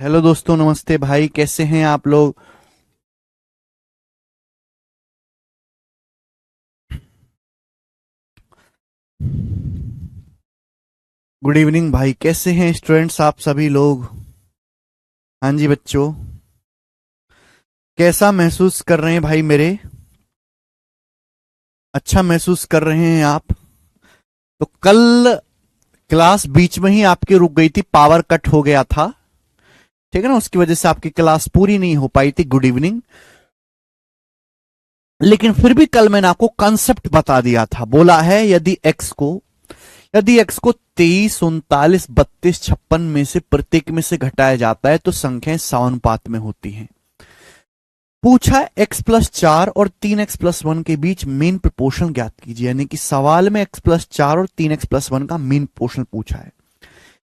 Hello दोस्तों, नमस्ते भाई। कैसे हैं आप लोग? गुड इवनिंग भाई। कैसे हैं स्टूडेंट्स आप सभी लोग? हाँ जी बच्चों, कैसा महसूस कर रहे हैं भाई मेरे? अच्छा महसूस कर रहे हैं आप? तो कल क्लास बीच में ही आपकी रुक गई थी, पावर कट हो गया था। ठीक है ना, उसकी वजह से आपकी क्लास पूरी नहीं हो पाई थी। Good evening. लेकिन फिर भी कल मैंने आपको कंसेप्ट बता दिया था। बोला है यदि एक्स को 23, 39, 32, 56 में से प्रत्येक में से घटाया जाता है तो संख्याएं समानुपात में होती हैं। पूछा x+4 और 3x+1 के बीच मीन प्रोपोर्शन ज्ञात कीजिए। यानी कि सवाल में x+4 और 3x+1 का मीन प्रोपोर्शन पूछा है।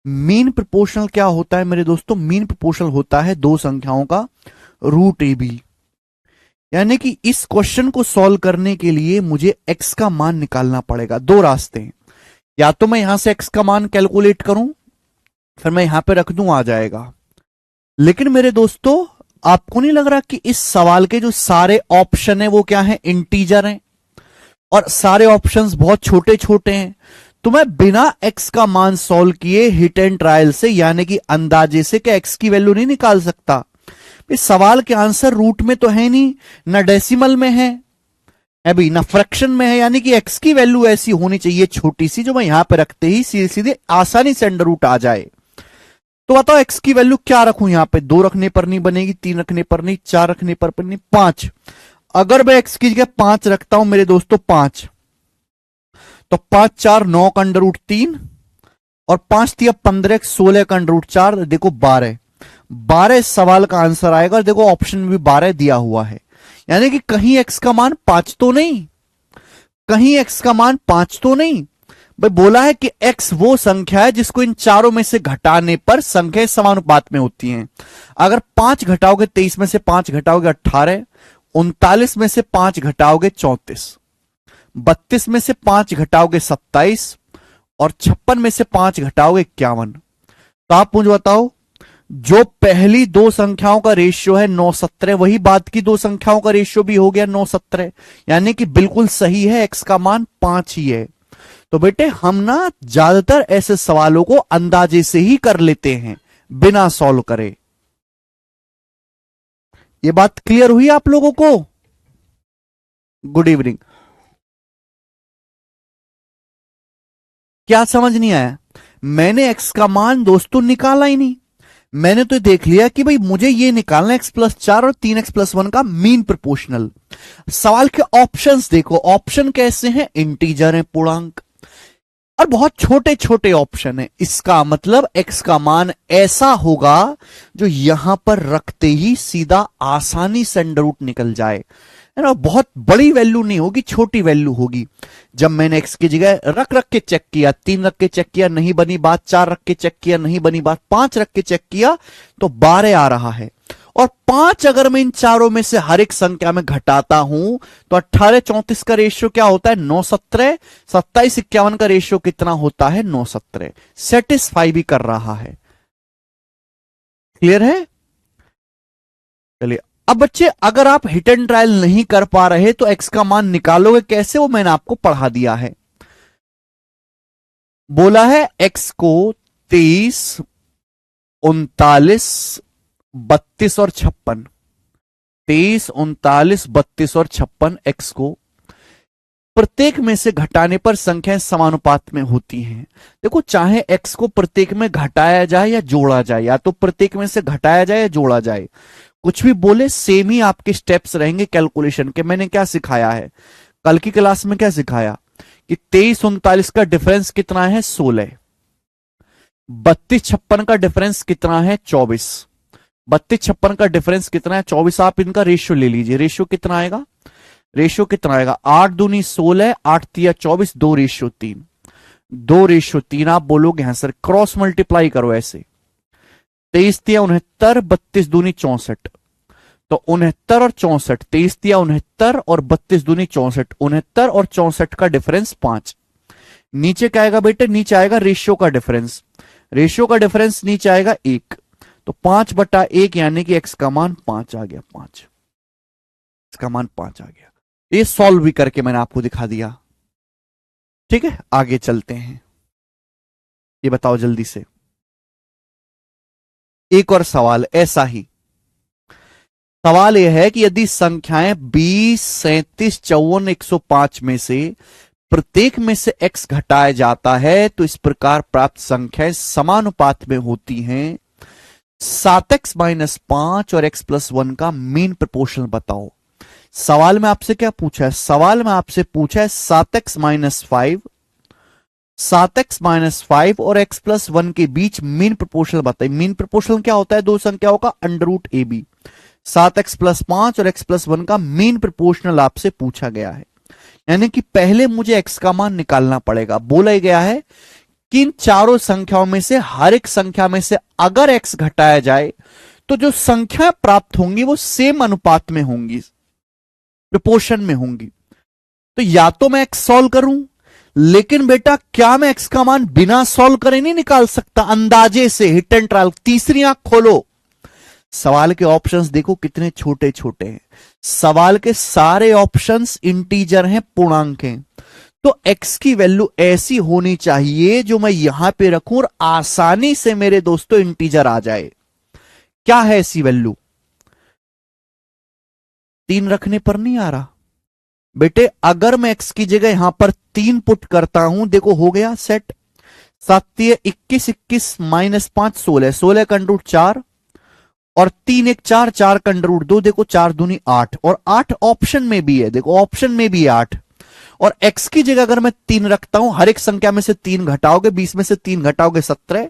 मीन प्रोपोर्शनल क्या होता है मेरे दोस्तों? मीन प्रोपोर्शनल होता है दो संख्याओं का रूट ए बी। यानी कि इस क्वेश्चन को सॉल्व करने के लिए मुझे x का मान निकालना पड़ेगा। दो रास्ते हैं, या तो मैं यहां से x का मान कैलकुलेट करूं, फिर मैं यहां पे रख दूं, आ जाएगा। लेकिन मेरे दोस्तों, आपको नहीं लग रहा कि इस सवाल के जो सारे ऑप्शन है वो क्या है? इंटीजर हैं, और सारे ऑप्शंस बहुत छोटे छोटे हैं। तो मैं बिना x का मान सॉल्व किए हिट एंड ट्रायल से, यानी कि अंदाजे से, क्या x की वैल्यू नहीं निकाल सकता? इस सवाल के आंसर रूट में तो है नहीं, ना डेसिमल में है अभी, ना फ्रैक्शन में है। यानी कि x की वैल्यू ऐसी होनी चाहिए छोटी सी, जो मैं यहां पे रखते ही सीधे सीधे आसानी से अंडर रूट आ जाए। तो बताओ x की वैल्यू क्या रखूं? यहां पे 2 रखने पर नहीं बनेगी, 3 रखने पर नहीं, 4 रखने पर नहीं, 5। अगर मैं x की जगह 5 रखता हूं मेरे दोस्तों, 5, तो 5×4 = 9 का अंडर रूट 3, और 5×3 = 15, 16 का अंडर रूट 4, देखो 12। 12 इस सवाल का आंसर आएगा। देखो ऑप्शन में भी 12 दिया हुआ है। यानी कि कहीं x का मान 5 तो नहीं, कहीं x का मान 5 तो नहीं भाई। बोला है कि x वो संख्या है जिसको इन चारों में से घटाने पर संख्याएं समानुपात में होती हैं। अगर 5 घटाओगे 23 में से 5 घटाओगे 18, 39 में से 5 घटाओगे 34, 32 में से 5 घटाओगे 27, और 56 में से 5 घटाओगे 51। तो आप मुझे बताओ, जो पहली दो संख्याओं का रेशियो है 9:17, वही बाद की दो संख्याओं का रेशियो भी हो गया 9:17। यानी कि बिल्कुल सही है, एक्स का मान 5 ही है। तो बेटे हम ना ज्यादातर ऐसे सवालों को अंदाजे से ही कर लेते हैं, बिना सॉल्व करे। ये बात क्लियर हुई आप लोगों को? Good evening. क्या समझ नहीं आया? मैंने एक्स का मान दोस्तों निकाला ही नहीं। मैंने तो देख लिया कि भाई मुझे ये निकालना x+4 और 3x+1 का मीन प्रोपोर्शनल। सवाल के ऑप्शंस देखो, ऑप्शन कैसे हैं? इंटीजर है, पूर्णांक, और बहुत छोटे छोटे ऑप्शन है। इसका मतलब x का मान ऐसा होगा जो यहां पर रखते ही सीधा आसानी से अंडर रूट निकल जाए, है ना। बहुत बड़ी वैल्यू नहीं होगी, छोटी वैल्यू होगी। जब मैंने x की जगह रख रख के चेक किया, 3 रख के चेक किया नहीं बनी बात, 4 रख के चेक किया नहीं बनी बात, 5 रख के चेक किया तो 12 आ रहा है। और 5 अगर मैं इन चारों में से हर एक संख्या में घटाता हूं तो 18, 34 का रेशियो क्या होता है? 9:17। 27, 51 का रेशियो कितना होता है? 9:17। सेटिस्फाई भी कर रहा है। क्लियर है? चलिए, अब बच्चे अगर आप हिट एंड ट्रायल नहीं कर पा रहे तो एक्स का मान निकालोगे कैसे, वो मैंने आपको पढ़ा दिया है। बोला है एक्स को 23, 39, 32 और 56, 23, 39, 32 और 56 एक्स को प्रत्येक में से घटाने पर संख्याएं समानुपात में होती हैं। देखो, चाहे एक्स को प्रत्येक में घटाया जाए या जोड़ा जाए, या तो प्रत्येक में से घटाया जाए या जोड़ा जाए, कुछ भी बोले सेम ही आपके स्टेप्स रहेंगे कैलकुलेशन के। मैंने क्या सिखाया है कल की क्लास में? क्या सिखाया कि 23, 39 का डिफरेंस कितना है? 16। 32, 56 का डिफरेंस कितना है? 24। 32, 56 का डिफरेंस कितना है? 24। आप इनका रेशियो ले लीजिए। रेशियो कितना आएगा? रेशियो कितना आएगा? 8 दूनी 16, 8 तिया 24, 2:3। 2:3 आप बोलोगे हाँ सर, क्रॉस मल्टीप्लाई करो ऐसे। 23 तिया 69, 32 दूनी 64, तो 69 और 64, 23 तिया 69 और 32 दूनी 64, 69 और 64 का डिफरेंस 5। नीचे क्या आएगा बेटे? नीचे आएगा रेशियो का डिफरेंस। रेशियो का डिफरेंस नीचे आएगा 1। तो 5/1 यानी कि x का मान 5 आ गया। 5, x का मान 5 आ गया। ये सॉल्व भी करके मैंने आपको दिखा दिया। ठीक है, आगे चलते हैं। ये बताओ जल्दी से, एक और सवाल ऐसा ही। सवाल यह है कि यदि संख्याएं 20, 37, 54, 105 में से प्रत्येक में से x घटाया जाता है तो इस प्रकार प्राप्त संख्याएं समानुपात में होती हैं। 7x-5 और x+1 का मीन प्रोपोर्शन बताओ। सवाल में आपसे क्या पूछा है? सवाल में आपसे पूछा है 7x-5 और x+1 के बीच मीन प्रोपोर्शन बताइए। मीन प्रोपोर्शन क्या होता है? दो संख्याओं का √AB। 7x+5 और x+1 का मीन प्रोपोर्शनल आपसे पूछा गया है, यानी कि पहले मुझे x का मान निकालना पड़ेगा। बोला गया है कि इन चारों संख्याओं में से हर एक संख्या में से अगर x घटाया जाए तो जो संख्या प्राप्त होंगी वो सेम अनुपात में होंगी, प्रोपोर्शन में होंगी। तो या तो मैं x सॉल्व करूं, लेकिन बेटा क्या मैं x का मान बिना सॉल्व करे नहीं निकाल सकता? अंदाजे से, हिट एंड ट्रायल। तीसरी आंख खोलो, सवाल के ऑप्शंस देखो कितने छोटे छोटे हैं। सवाल के सारे ऑप्शंस इंटीजर हैं, पूर्णांक हैं। तो x की वैल्यू ऐसी होनी चाहिए जो मैं यहां पे रखूं और आसानी से मेरे दोस्तों इंटीजर आ जाए। क्या है ऐसी वैल्यू? 3 रखने पर नहीं आ रहा बेटे। अगर मैं x की जगह यहां पर 3 पुट करता हूं, देखो हो गया सेट। 7 21, 21 -5 16, 16 का √ 4 और 3 1 4, 4 का √ 2, देखो 4 दूनी 8 और 8 ऑप्शन में भी है, देखो ऑप्शन में भी है 8। और x की जगह अगर मैं 3 रखता हूं, हर एक संख्या में से 3 घटाओगे, 20 में से 3 घटाओगे 17,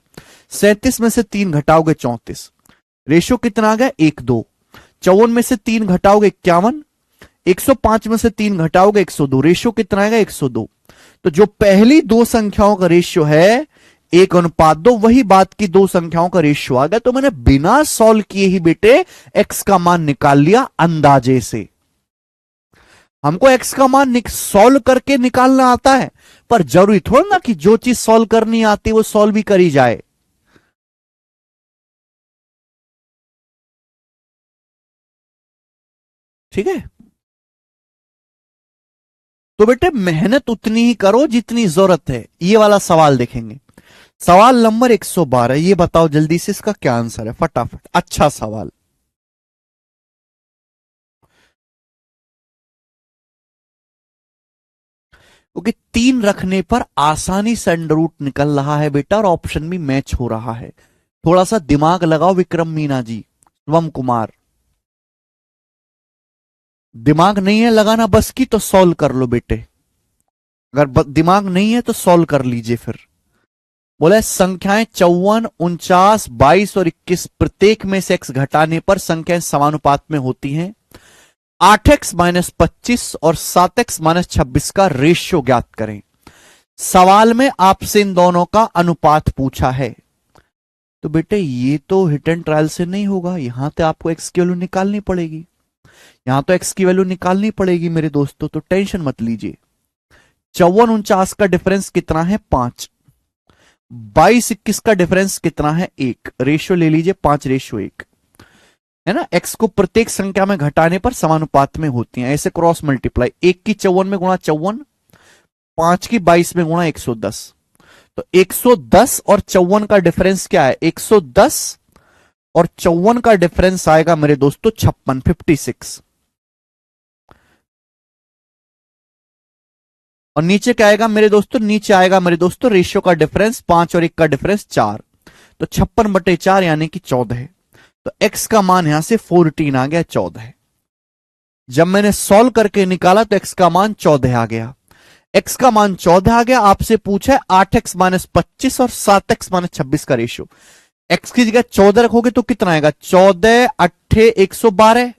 37 में से 3 घटाओगे 34, रेशियो कितना आ गया 1 2। 54 में से 3 घटाओगे 51, 105 में से 3 घटाओगे 102, रेशियो कितना आएगा 102। तो जो पहली दो संख्याओं का रेशियो है 1:2, वही बात की दो संख्याओं का रेशियो आ गया। तो मैंने बिना सॉल्व किए ही बेटे x का मान निकाल लिया अंदाजे से। हमको x का मान सॉल्व करके निकालना आता है, पर जरूरी थोड़ा ना कि जो चीज सॉल्व करनी आती है वो सॉल्व भी करी जाए। ठीक है, तो बेटे मेहनत उतनी ही करो जितनी जरूरत है। ये वाला सवाल देखेंगे, सवाल नंबर 112। ये बताओ जल्दी से इसका क्या आंसर है, फटाफट। अच्छा सवाल। क्योंकि 3 रखने पर आसानी से अंडर रूट निकल रहा है बेटा, और ऑप्शन भी मैच हो रहा है। थोड़ा सा दिमाग लगाओ विक्रम मीना जी, शिवम कुमार। दिमाग नहीं है लगाना बस की तो सॉल्व कर लो बेटे, अगर दिमाग नहीं है तो सॉल्व कर लीजिए फिर। बोला संख्याएं 54, 49, 22 और 21 प्रत्येक में से x घटाने पर संख्याएं समानुपात में होती हैं। 8x-25 और 7x-26 का रेशियो ज्ञात करें। सवाल में आपसे इन दोनों का अनुपात पूछा है। तो बेटे ये तो हिट एंड ट्रायल से नहीं होगा, यहां तो आपको x की वैल्यू निकालनी पड़ेगी, यहां तो x की वैल्यू निकालनी पड़ेगी मेरे दोस्तों। तो टेंशन मत लीजिए। 54, 49 का डिफरेंस कितना है 5, 22, 21 का डिफरेंस कितना है 1, रेशियो ले लीजिए 5:1 है ना। x को प्रत्येक संख्या में घटाने पर समानुपात में होती हैं, ऐसे क्रॉस मल्टीप्लाई। 1 की 54 में गुणा 54, 5 की 22 में गुणा 110। तो 110 और 54 का डिफरेंस क्या है 110 और 54 का डिफरेंस आएगा मेरे दोस्तों 56, 56। और नीचे क्या आएगा मेरे दोस्तों, नीचे आएगा मेरे दोस्तों रेशियो का डिफरेंस 5 और 1 का डिफरेंस 4। तो 56/4 यानी कि 14 है। तो x का मान यहां से 14 आ गया, 14 है। जब मैंने सॉल्व करके निकाला तो x का मान 14 आ गया। x का मान 14 आ गया। आपसे पूछा है 8x-25 और 7x-26 का रेशियो। x की जगह 14 रखोगे तो कितना आएगा 14 8 112,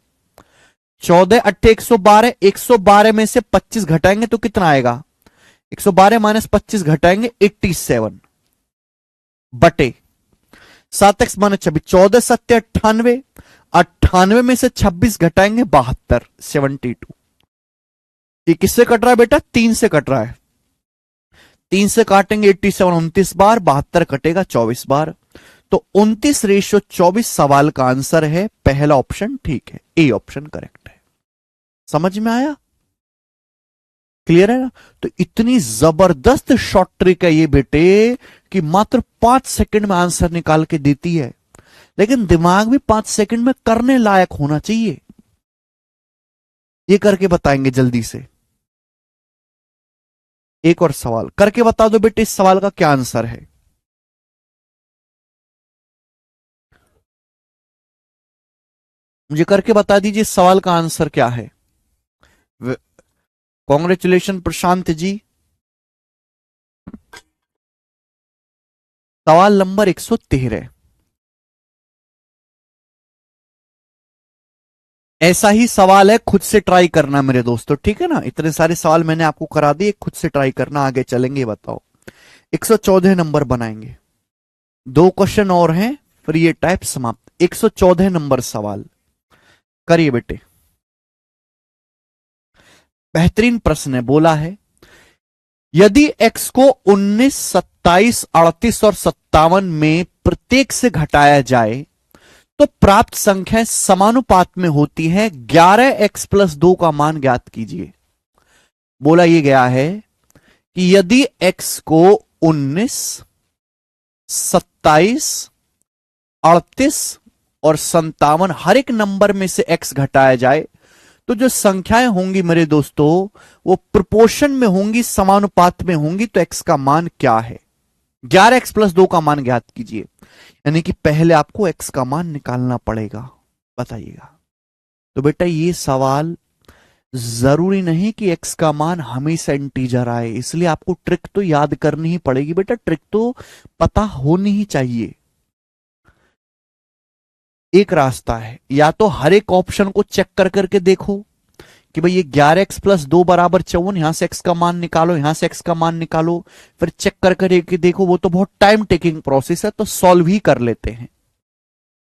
14 8 112, 112 में से 25 घटाएंगे तो कितना आएगा 112 - 25 घटाएंगे 87 बटे 7x-26, 14 7 98, 98 में से 26 घटाएंगे 72, 72। ये किससे कट रहा है बेटा 3 से कट रहा है। 3 से काटेंगे 87 29 बार, 72 कटेगा 24 बार। तो 29:24 सवाल का आंसर है पहला ऑप्शन ठीक है, ए ऑप्शन करेक्ट है। समझ में आया? क्लियर है ना? तो इतनी जबरदस्त शॉर्ट ट्रिक है ये बेटे कि मात्र 5 सेकंड में आंसर निकाल के देती है, लेकिन दिमाग भी 5 सेकंड में करने लायक होना चाहिए। ये करके बताएंगे जल्दी से। एक और सवाल करके बता दो बेटे, इस सवाल का क्या आंसर है? मुझे करके बता दीजिए इस सवाल का आंसर क्या है। कॉन्ग्रेचुलेशन प्रशांत जी। सवाल नंबर 113। ऐसा ही सवाल है, खुद से ट्राई करना मेरे दोस्तों, ठीक है ना? इतने सारे सवाल मैंने आपको करा दिए, खुद से ट्राई करना, आगे चलेंगे। बताओ 114 नंबर बनाएंगे। दो क्वेश्चन और हैं, फिर ये टाइप समाप्त। 114 नंबर सवाल करिए बेटे। बेहतरीन प्रश्न है, बोला है यदि x को 19, 27, 38 और 57 में प्रत्येक से घटाया जाए तो प्राप्त संख्याएं समानुपात में होती हैं। 11x+2 का मान ज्ञात कीजिए। बोला यह गया है कि यदि x को 19, 27, 38 और 57 हर एक नंबर में से x घटाया जाए तो जो संख्याएं होंगी मेरे दोस्तों वो प्रोपोर्शन में होंगी, समानुपात में होंगी। तो x का मान क्या है? 11x+2 का मान ज्ञात कीजिए। यानी कि पहले आपको x का मान निकालना पड़ेगा। बताइएगा। तो बेटा ये सवाल जरूरी नहीं कि x का मान हमेशा इंटीजर आए, इसलिए आपको ट्रिक तो याद करनी ही पड़ेगी बेटा, ट्रिक तो पता होनी ही चाहिए। एक रास्ता है, या तो हर एक ऑप्शन को चेक कर करके देखो कि भाई ये 11x+2 बराबर 54, यहां से x का मान निकालो, यहां से x का मान निकालो, फिर चेक कर करके देखो। वो तो बहुत टाइम टेकिंग प्रोसेस है, तो सॉल्व ही कर लेते हैं।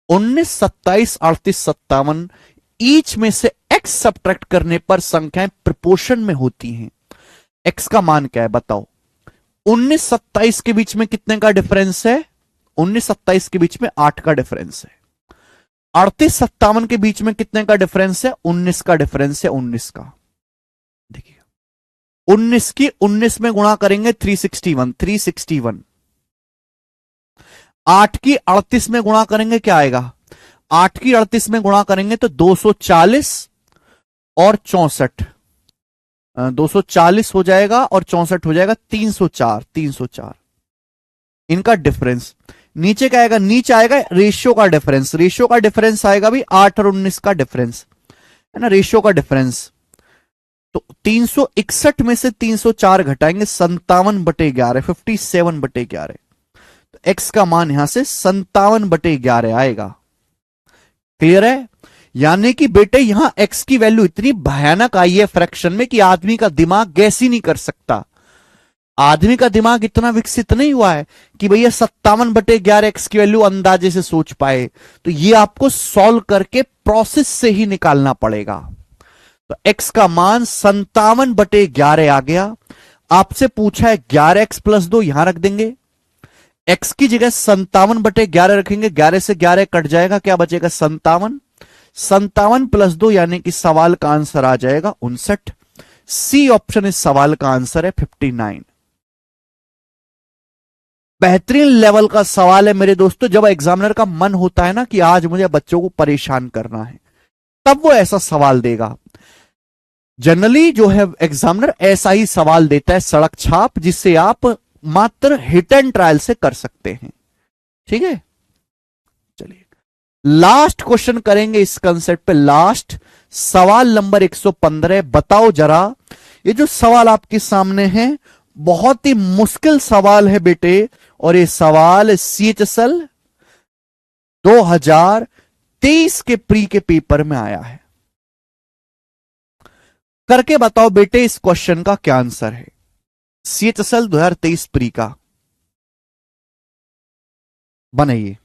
19, 27, 38, 57 ईच में से x सब्ट्रैक्ट करने पर संख्याएं प्रोपोर्शन में होती हैं। x का मान क्या है बताओ? 19, 27 के बीच में कितने का डिफरेंस है? 19, 27 के बीच में 8 का डिफरेंस है। 38, 57 के बीच में कितने का डिफरेंस है? 19 का डिफरेंस है, 19 का। देखिए 19 की 19 में गुणा करेंगे 361, 361। 8 की 38 में गुणा करेंगे क्या आएगा? 8 की 38 में गुणा करेंगे तो 240 और 64, 240 हो जाएगा और 64 हो जाएगा, 304, 304 इनका डिफरेंस। नीचे क्या आएगा? नीचे आएगा रेशियो का डिफरेंस। रेशियो का डिफरेंस आएगा भी 8 और 19 का डिफरेंस है ना, रेशियो का डिफरेंस। तो 361 में से 304 घटाएंगे, 57/11, 57/11। तो एक्स का मान यहां से 57/11 आएगा। क्लियर है? यानी कि बेटे यहां एक्स की वैल्यू इतनी भयानक आई है फ्रैक्शन में कि आदमी का दिमाग गैस ही नहीं कर सकता। आदमी का दिमाग इतना विकसित नहीं हुआ है कि भैया 57/11 एक्स की वैल्यू अंदाजे से सोच पाए। तो ये आपको सॉल्व करके प्रोसेस से ही निकालना पड़ेगा। तो x का मान 57/11 आ गया। आपसे पूछा है 11x+2, यहां रख देंगे। x की जगह 57/11 रखेंगे, 11 से 11 कट जाएगा, क्या बचेगा? 57। 57+2 यानी कि सवाल का आंसर आ जाएगा 59। सी ऑप्शन इस सवाल का आंसर है 59। बेहतरीन लेवल का सवाल है मेरे दोस्तों। जब एग्जामिनर का मन होता है ना कि आज मुझे बच्चों को परेशान करना है, तब वो ऐसा सवाल देगा। जनरली जो है एग्जामिनर ऐसा ही सवाल देता है, सड़क छाप, जिससे आप मात्र हिट एंड ट्रायल से कर सकते हैं। ठीक है, चलिए लास्ट क्वेश्चन करेंगे इस कंसेप्ट पे। लास्ट सवाल नंबर 115। बताओ जरा, ये जो सवाल आपके सामने है बहुत ही मुश्किल सवाल है बेटे, और ये सवाल CHSL 2023 के प्री के पेपर में आया है। करके बताओ बेटे इस क्वेश्चन का क्या आंसर है? CHSL 2023 प्री का बनाइए।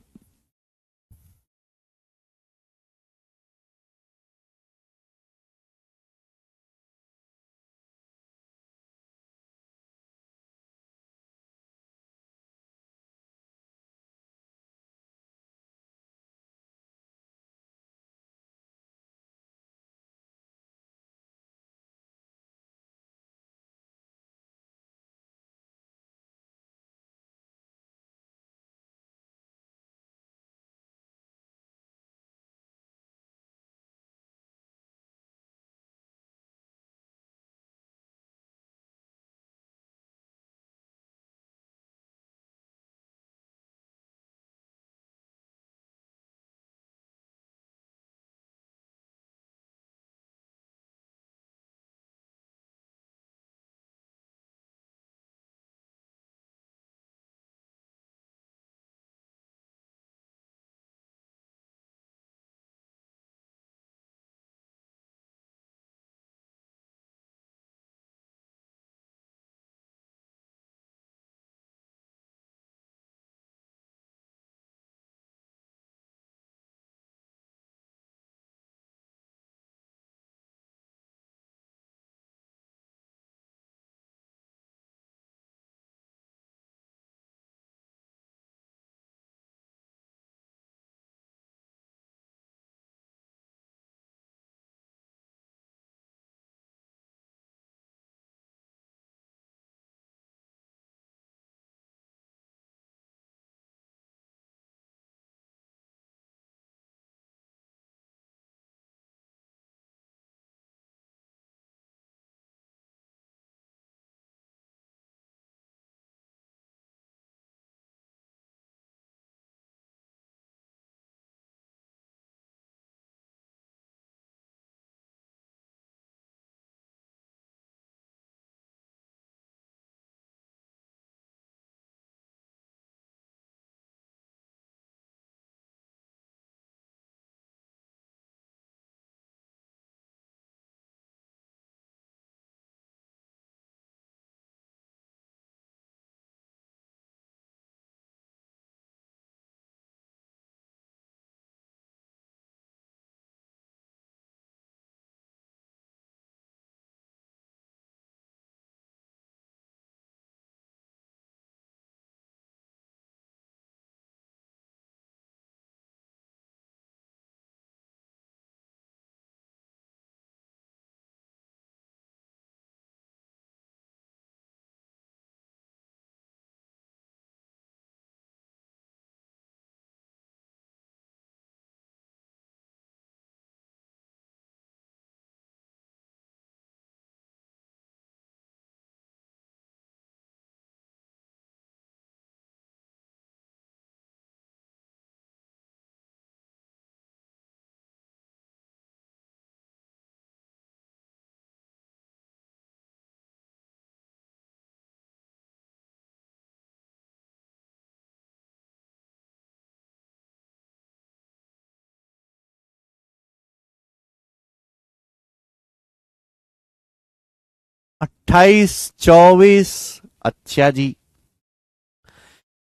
28, 24। अच्छा जी,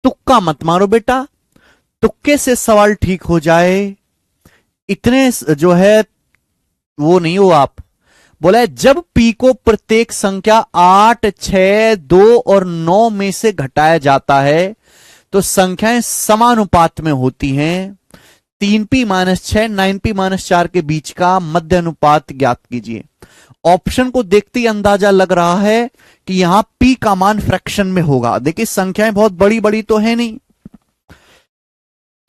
तुक्का मत मारो बेटा, तुक्के से सवाल ठीक हो जाए इतने जो है वो नहीं हो आप। बोला है जब पी को प्रत्येक संख्या 8, 6, 2 और 9 में से घटाया जाता है तो संख्याएं समानुपात में होती हैं। 3p-6 9p-4 के बीच का मध्य अनुपात ज्ञात कीजिए। ऑप्शन को देखते ही अंदाजा लग रहा है कि यहां p का मान फ्रैक्शन में होगा। देखिए संख्याएं बहुत बड़ी बड़ी तो है नहीं।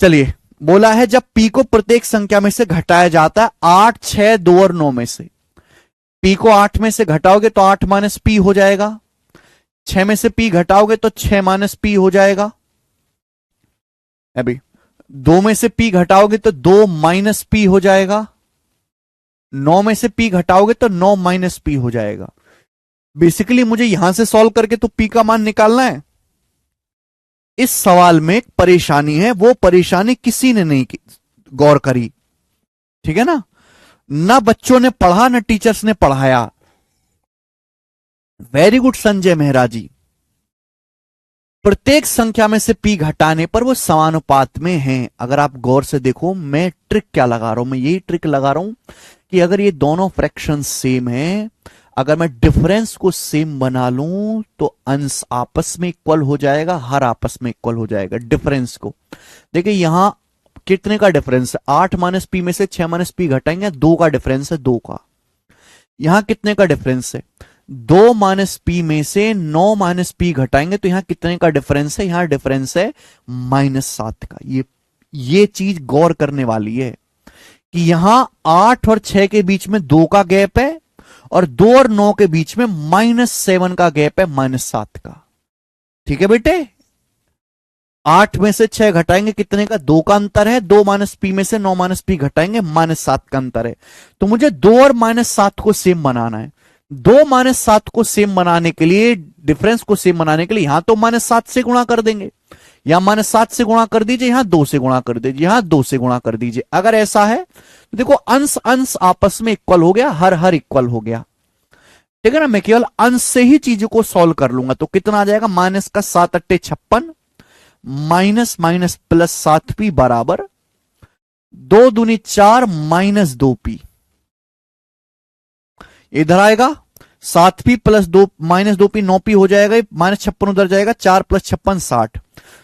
चलिए, बोला है जब p को प्रत्येक संख्या में से घटाया जाता है 8, 6, 2 और 9 में से। p को 8 में से घटाओगे तो 8 माइनस पी हो जाएगा। 6 में से p घटाओगे तो 6 माइनस पी हो जाएगा। अभी 2 में से p घटाओगे तो 2 माइनस पी हो जाएगा। 9 में से p घटाओगे तो 9 माइनस पी हो जाएगा। बेसिकली मुझे यहां से सॉल्व करके तो p का मान निकालना है। इस सवाल में एक परेशानी है, वो परेशानी किसी ने नहीं गौर करी। ठीक है ना बच्चों ने पढ़ा ना टीचर्स ने पढ़ाया। वेरी गुड संजय मेहरा जी। प्रत्येक संख्या में से p घटाने पर वो समानुपात में हैं। अगर आप गौर से देखो, मैं ट्रिक क्या लगा रहा हूं, मैं यही ट्रिक लगा रहा हूं कि अगर ये दोनों फ्रैक्शन सेम है, अगर मैं डिफरेंस को सेम बना लूं तो अंश आपस में इक्वल हो जाएगा, हर आपस में इक्वल हो जाएगा डिफरेंस को। देखिए यहां कितने का डिफरेंस है, 8 माइनस पी में से 6 माइनस पी घटाएंगे, 2 का डिफरेंस है, 2 का। यहां कितने का डिफरेंस है, 2 माइनस पी में से 9 माइनस पी घटाएंगे तो यहां कितने का डिफरेंस है, यहां डिफरेंस है -7 का। ये चीज गौर करने वाली है कि यहां 8 और 6 के बीच में 2 का गैप है और 2 और 9 के बीच में -7 का गैप है, -7 का। ठीक है बेटे, 8 में से 6 घटाएंगे कितने का, 2 का अंतर है। 2 माइनस पी में से 9 माइनस पी घटाएंगे, -7 का अंतर है। तो मुझे 2 और -7 को सेम बनाना है। 2 -7 को सेम बनाने के लिए, डिफरेंस को सेम बनाने के लिए यहां तो -7 से गुणा कर देंगे, यहां -7 से गुणा कर दीजिए, यहां 2 से गुणा कर दीजिए, यहां 2 से गुणा कर दीजिए। अगर ऐसा है तो देखो अंश अंश आपस में इक्वल हो गया, हर हर इक्वल हो गया। ठीक है ना, मैं केवल अंश से ही चीजों को सॉल्व कर लूंगा। तो कितना आ जाएगा, माइनस का 7 अट्टे 56, माइनस माइनस प्लस 7p बराबर 2 दूनी 4 -2p। इधर आएगा 7p प्लस 2 -2p 9p हो जाएगा, -56 उधर जाएगा, 4 + 56 60।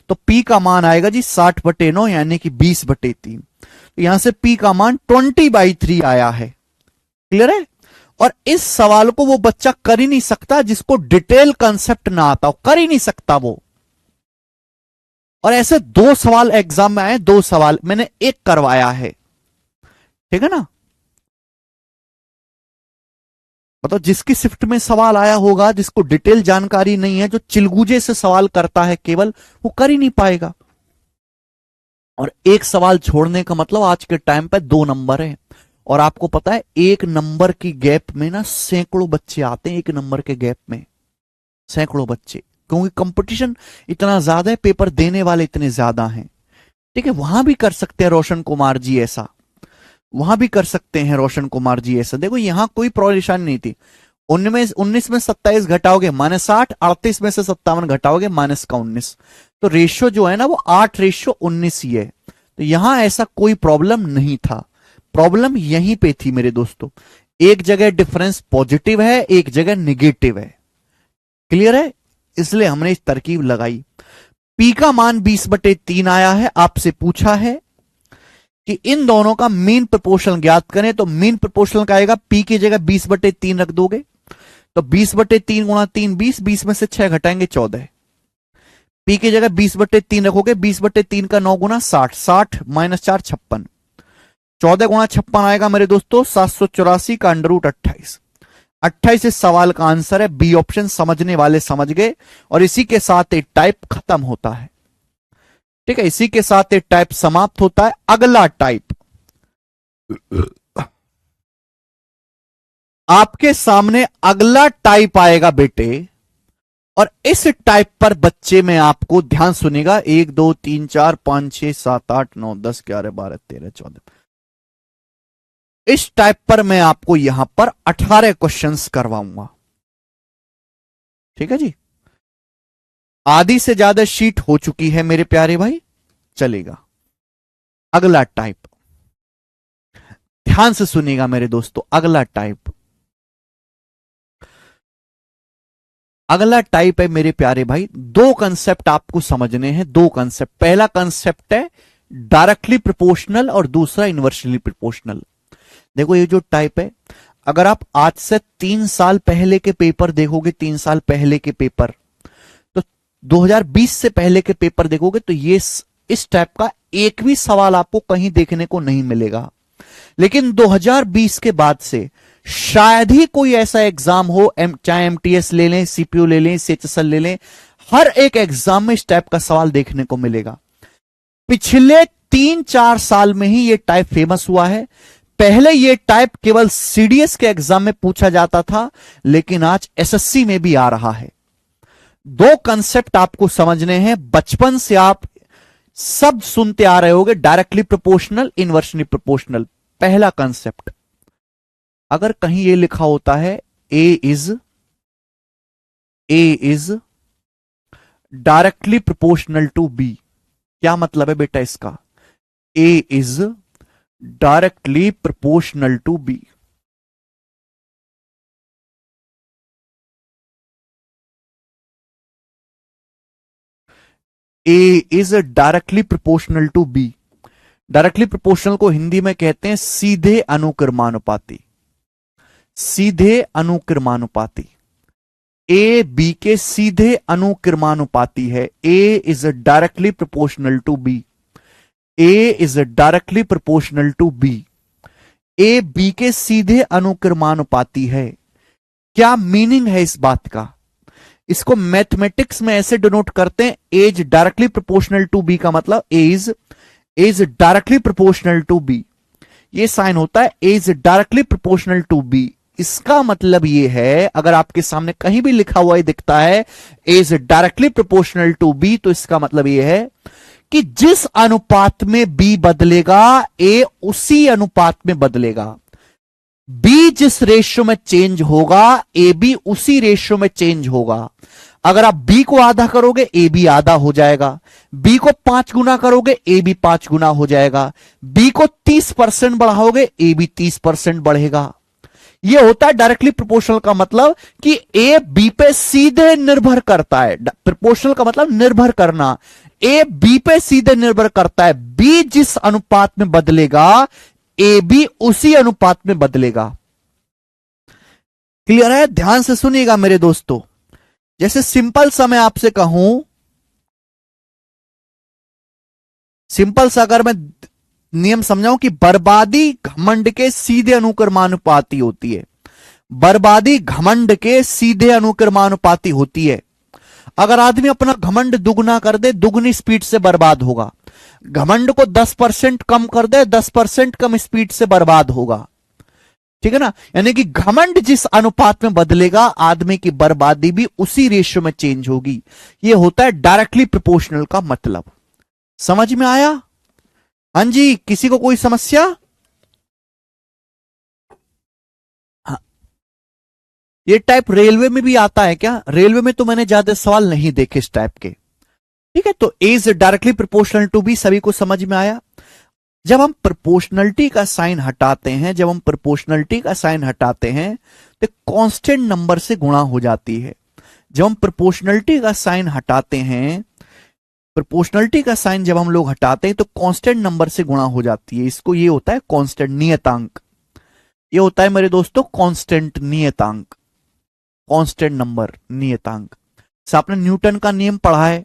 तो p का मान आएगा जी 60/9 यानी कि 20/3। तो यहां से p का मान 20/3 आया है। क्लियर है। और इस सवाल को वो बच्चा कर ही नहीं सकता जिसको डिटेल कंसेप्ट ना आता हो, कर ही नहीं सकता वो। और ऐसे 2 सवाल एग्जाम में आए, 2 सवाल मैंने एक करवाया है। ठीक है ना, मतलब जिसकी शिफ्ट में सवाल आया होगा, जिसको डिटेल जानकारी नहीं है, जो चिलगूजे से सवाल करता है केवल, वो कर ही नहीं पाएगा। और एक सवाल छोड़ने का मतलब आज के टाइम पे 2 नंबर है। और आपको पता है 1 नंबर की गैप में ना सैकड़ों बच्चे आते हैं, 1 नंबर के गैप में सैकड़ों बच्चे, क्योंकि कंपटीशन इतना ज्यादा है, पेपर देने वाले इतने ज्यादा हैं। ठीक है, वहां भी कर सकते हैं रोशन कुमार जी ऐसा, वहां भी कर सकते हैं रोशन कुमार जी ऐसा। देखो यहां कोई परेशानी नहीं थी। 19 में 27 घटाओगे -8, 38 में से 57 घटाओगे -19। तो रेशियो जो है ना वो 8:19 ही है। तो यहां ऐसा कोई प्रॉब्लम नहीं था। प्रॉब्लम यहीं पे थी मेरे दोस्तों, एक जगह डिफरेंस पॉजिटिव है, एक जगह निगेटिव है। क्लियर है, इसलिए हमने इस तरकीब लगाई। पी का मान 20/3 आया है। आपसे पूछा है कि इन दोनों का मीन प्रोपोर्शनल ज्ञात करें, तो मीन प्रोपोर्शनल का आएगा, पी की जगह 20/3 रख दोगे तो 20/3 गुणा 3 20, 20 में से 6 घटाएंगे 14। पी की जगह 20/3 रखोगे, 20/3 का 9 गुना 60, 60 -4 56, 14 गुणा 56 आएगा मेरे दोस्तों 784 का √28। 28 इस सवाल का आंसर है, बी ऑप्शन। समझने वाले समझ गए। और इसी के साथ एक टाइप खत्म होता है। ठीक है, इसी के साथ एक टाइप समाप्त होता है। अगला टाइप आपके सामने, अगला टाइप आएगा बेटे। और इस टाइप पर बच्चे में आपको ध्यान सुनेगा, 1 2 3 4 5 6 7 8 9 10 11 12 13 14, इस टाइप पर मैं आपको यहां पर 18 क्वेश्चंस करवाऊंगा। ठीक है जी, आधी से ज्यादा शीट हो चुकी है मेरे प्यारे भाई, चलेगा। अगला टाइप, ध्यान से सुनिएगा मेरे दोस्तों, अगला टाइप, अगला टाइप है मेरे प्यारे भाई, दो कंसेप्ट आपको समझने हैं, दो कंसेप्ट। पहला कंसेप्ट है डायरेक्टली प्रोपोर्शनल और दूसरा इनवर्सली प्रोपोर्शनल। देखो ये जो टाइप है, अगर आप आज से 3 साल पहले के पेपर देखोगे, 3 साल पहले के पेपर, तो 2020 से पहले के पेपर देखोगे तो ये इस टाइप का एक भी सवाल आपको कहीं देखने को नहीं मिलेगा। लेकिन 2020 के बाद से शायद ही कोई ऐसा एग्जाम हो, चाहे एमटीएस ले लें, सीपीयू ले लें, सीएचएसएल ले लें, हर एक एग्जाम में इस टाइप का सवाल देखने को मिलेगा। पिछले 3-4 साल में ही ये टाइप फेमस हुआ है। पहले ये टाइप केवल सीडीएस के एग्जाम में पूछा जाता था, लेकिन आज एसएससी में भी आ रहा है। दो कंसेप्ट आपको समझने हैं, बचपन से आप सब सुनते आ रहे होंगे, डायरेक्टली प्रोपोर्शनल, इनवर्सली प्रोपोर्शनल। पहला कंसेप्ट, अगर कहीं ये लिखा होता है A is directly proportional to B, क्या मतलब है बेटा इसका? A is directly proportional to B. A is directly proportional to B. Directly proportional को हिंदी में कहते हैं सीधे अनुक्रमानुपाती, सीधे अनुक्रमानुपाती। ए बी के सीधे अनुक्रमानुपाती है। A is directly proportional to B, A is directly proportional to B. A B के सीधे अनुक्रमानुपाती है। क्या मीनिंग है इस बात का? इसको मैथमेटिक्स में ऐसे डिनोट करते हैं, as directly proportional to B का मतलब as directly proportional to B. ये साइन होता है as directly proportional to B. इसका मतलब ये है, अगर आपके सामने कहीं भी लिखा हुआ दिखता है as directly proportional to B, तो इसका मतलब ये है कि जिस अनुपात में बी बदलेगा, ए उसी अनुपात में बदलेगा। बी जिस रेशियो में चेंज होगा, ए बी उसी रेशियो में चेंज होगा। अगर आप बी को आधा करोगे, ए बी आधा हो जाएगा। बी को 5 गुना करोगे, ए बी 5 गुना हो जाएगा। बी को 30% बढ़ाओगे, ए बी 30% बढ़ेगा। यह होता है डायरेक्टली प्रोपोर्शनल का मतलब कि ए बी पे सीधे निर्भर करता है। प्रोपोर्शनल का मतलब निर्भर करना। ए बी पे सीधे निर्भर करता है। बी जिस अनुपात में बदलेगा, ए बी उसी अनुपात में बदलेगा। क्लियर है? ध्यान से सुनिएगा मेरे दोस्तों। जैसे सिंपल सा मैं आपसे कहूं, सिंपल सा अगर मैं नियम समझाऊं कि बर्बादी घमंड के सीधे अनुक्रमानुपाती होती है। बर्बादी घमंड के सीधे अनुक्रमानुपाती होती है। अगर आदमी अपना घमंड दुगना कर दे, दुगनी स्पीड से बर्बाद होगा। घमंड को 10% कम कर दे, 10% कम स्पीड से बर्बाद होगा। ठीक है ना? यानी कि घमंड जिस अनुपात में बदलेगा, आदमी की बर्बादी भी उसी रेशियो में चेंज होगी। यह होता है डायरेक्टली प्रोपोर्शनल का मतलब। समझ में आया? हां जी, किसी को कोई समस्या? हाँ। ये टाइप रेलवे में भी आता है क्या? रेलवे में तो मैंने ज्यादा सवाल नहीं देखे इस टाइप के। ठीक है, तो A is directly proportional to B, सभी को समझ में आया। जब हम प्रोपोर्शनलिटी का साइन हटाते हैं, जब हम प्रोपोर्शनलिटी का साइन हटाते हैं तो कांस्टेंट नंबर से गुणा हो जाती है। जब हम प्रोपोर्शनलिटी का साइन हटाते हैं, प्रोपोर्शनलिटी का साइन जब हम लोग हटाते हैं तो कांस्टेंट नंबर से गुणा हो जाती है। इसको ये होता है कांस्टेंट, नियतांक। ये होता है मेरे दोस्तों कांस्टेंट, नियतांक, कांस्टेंट नंबर, नियतांक। आपने न्यूटन का नियम पढ़ा है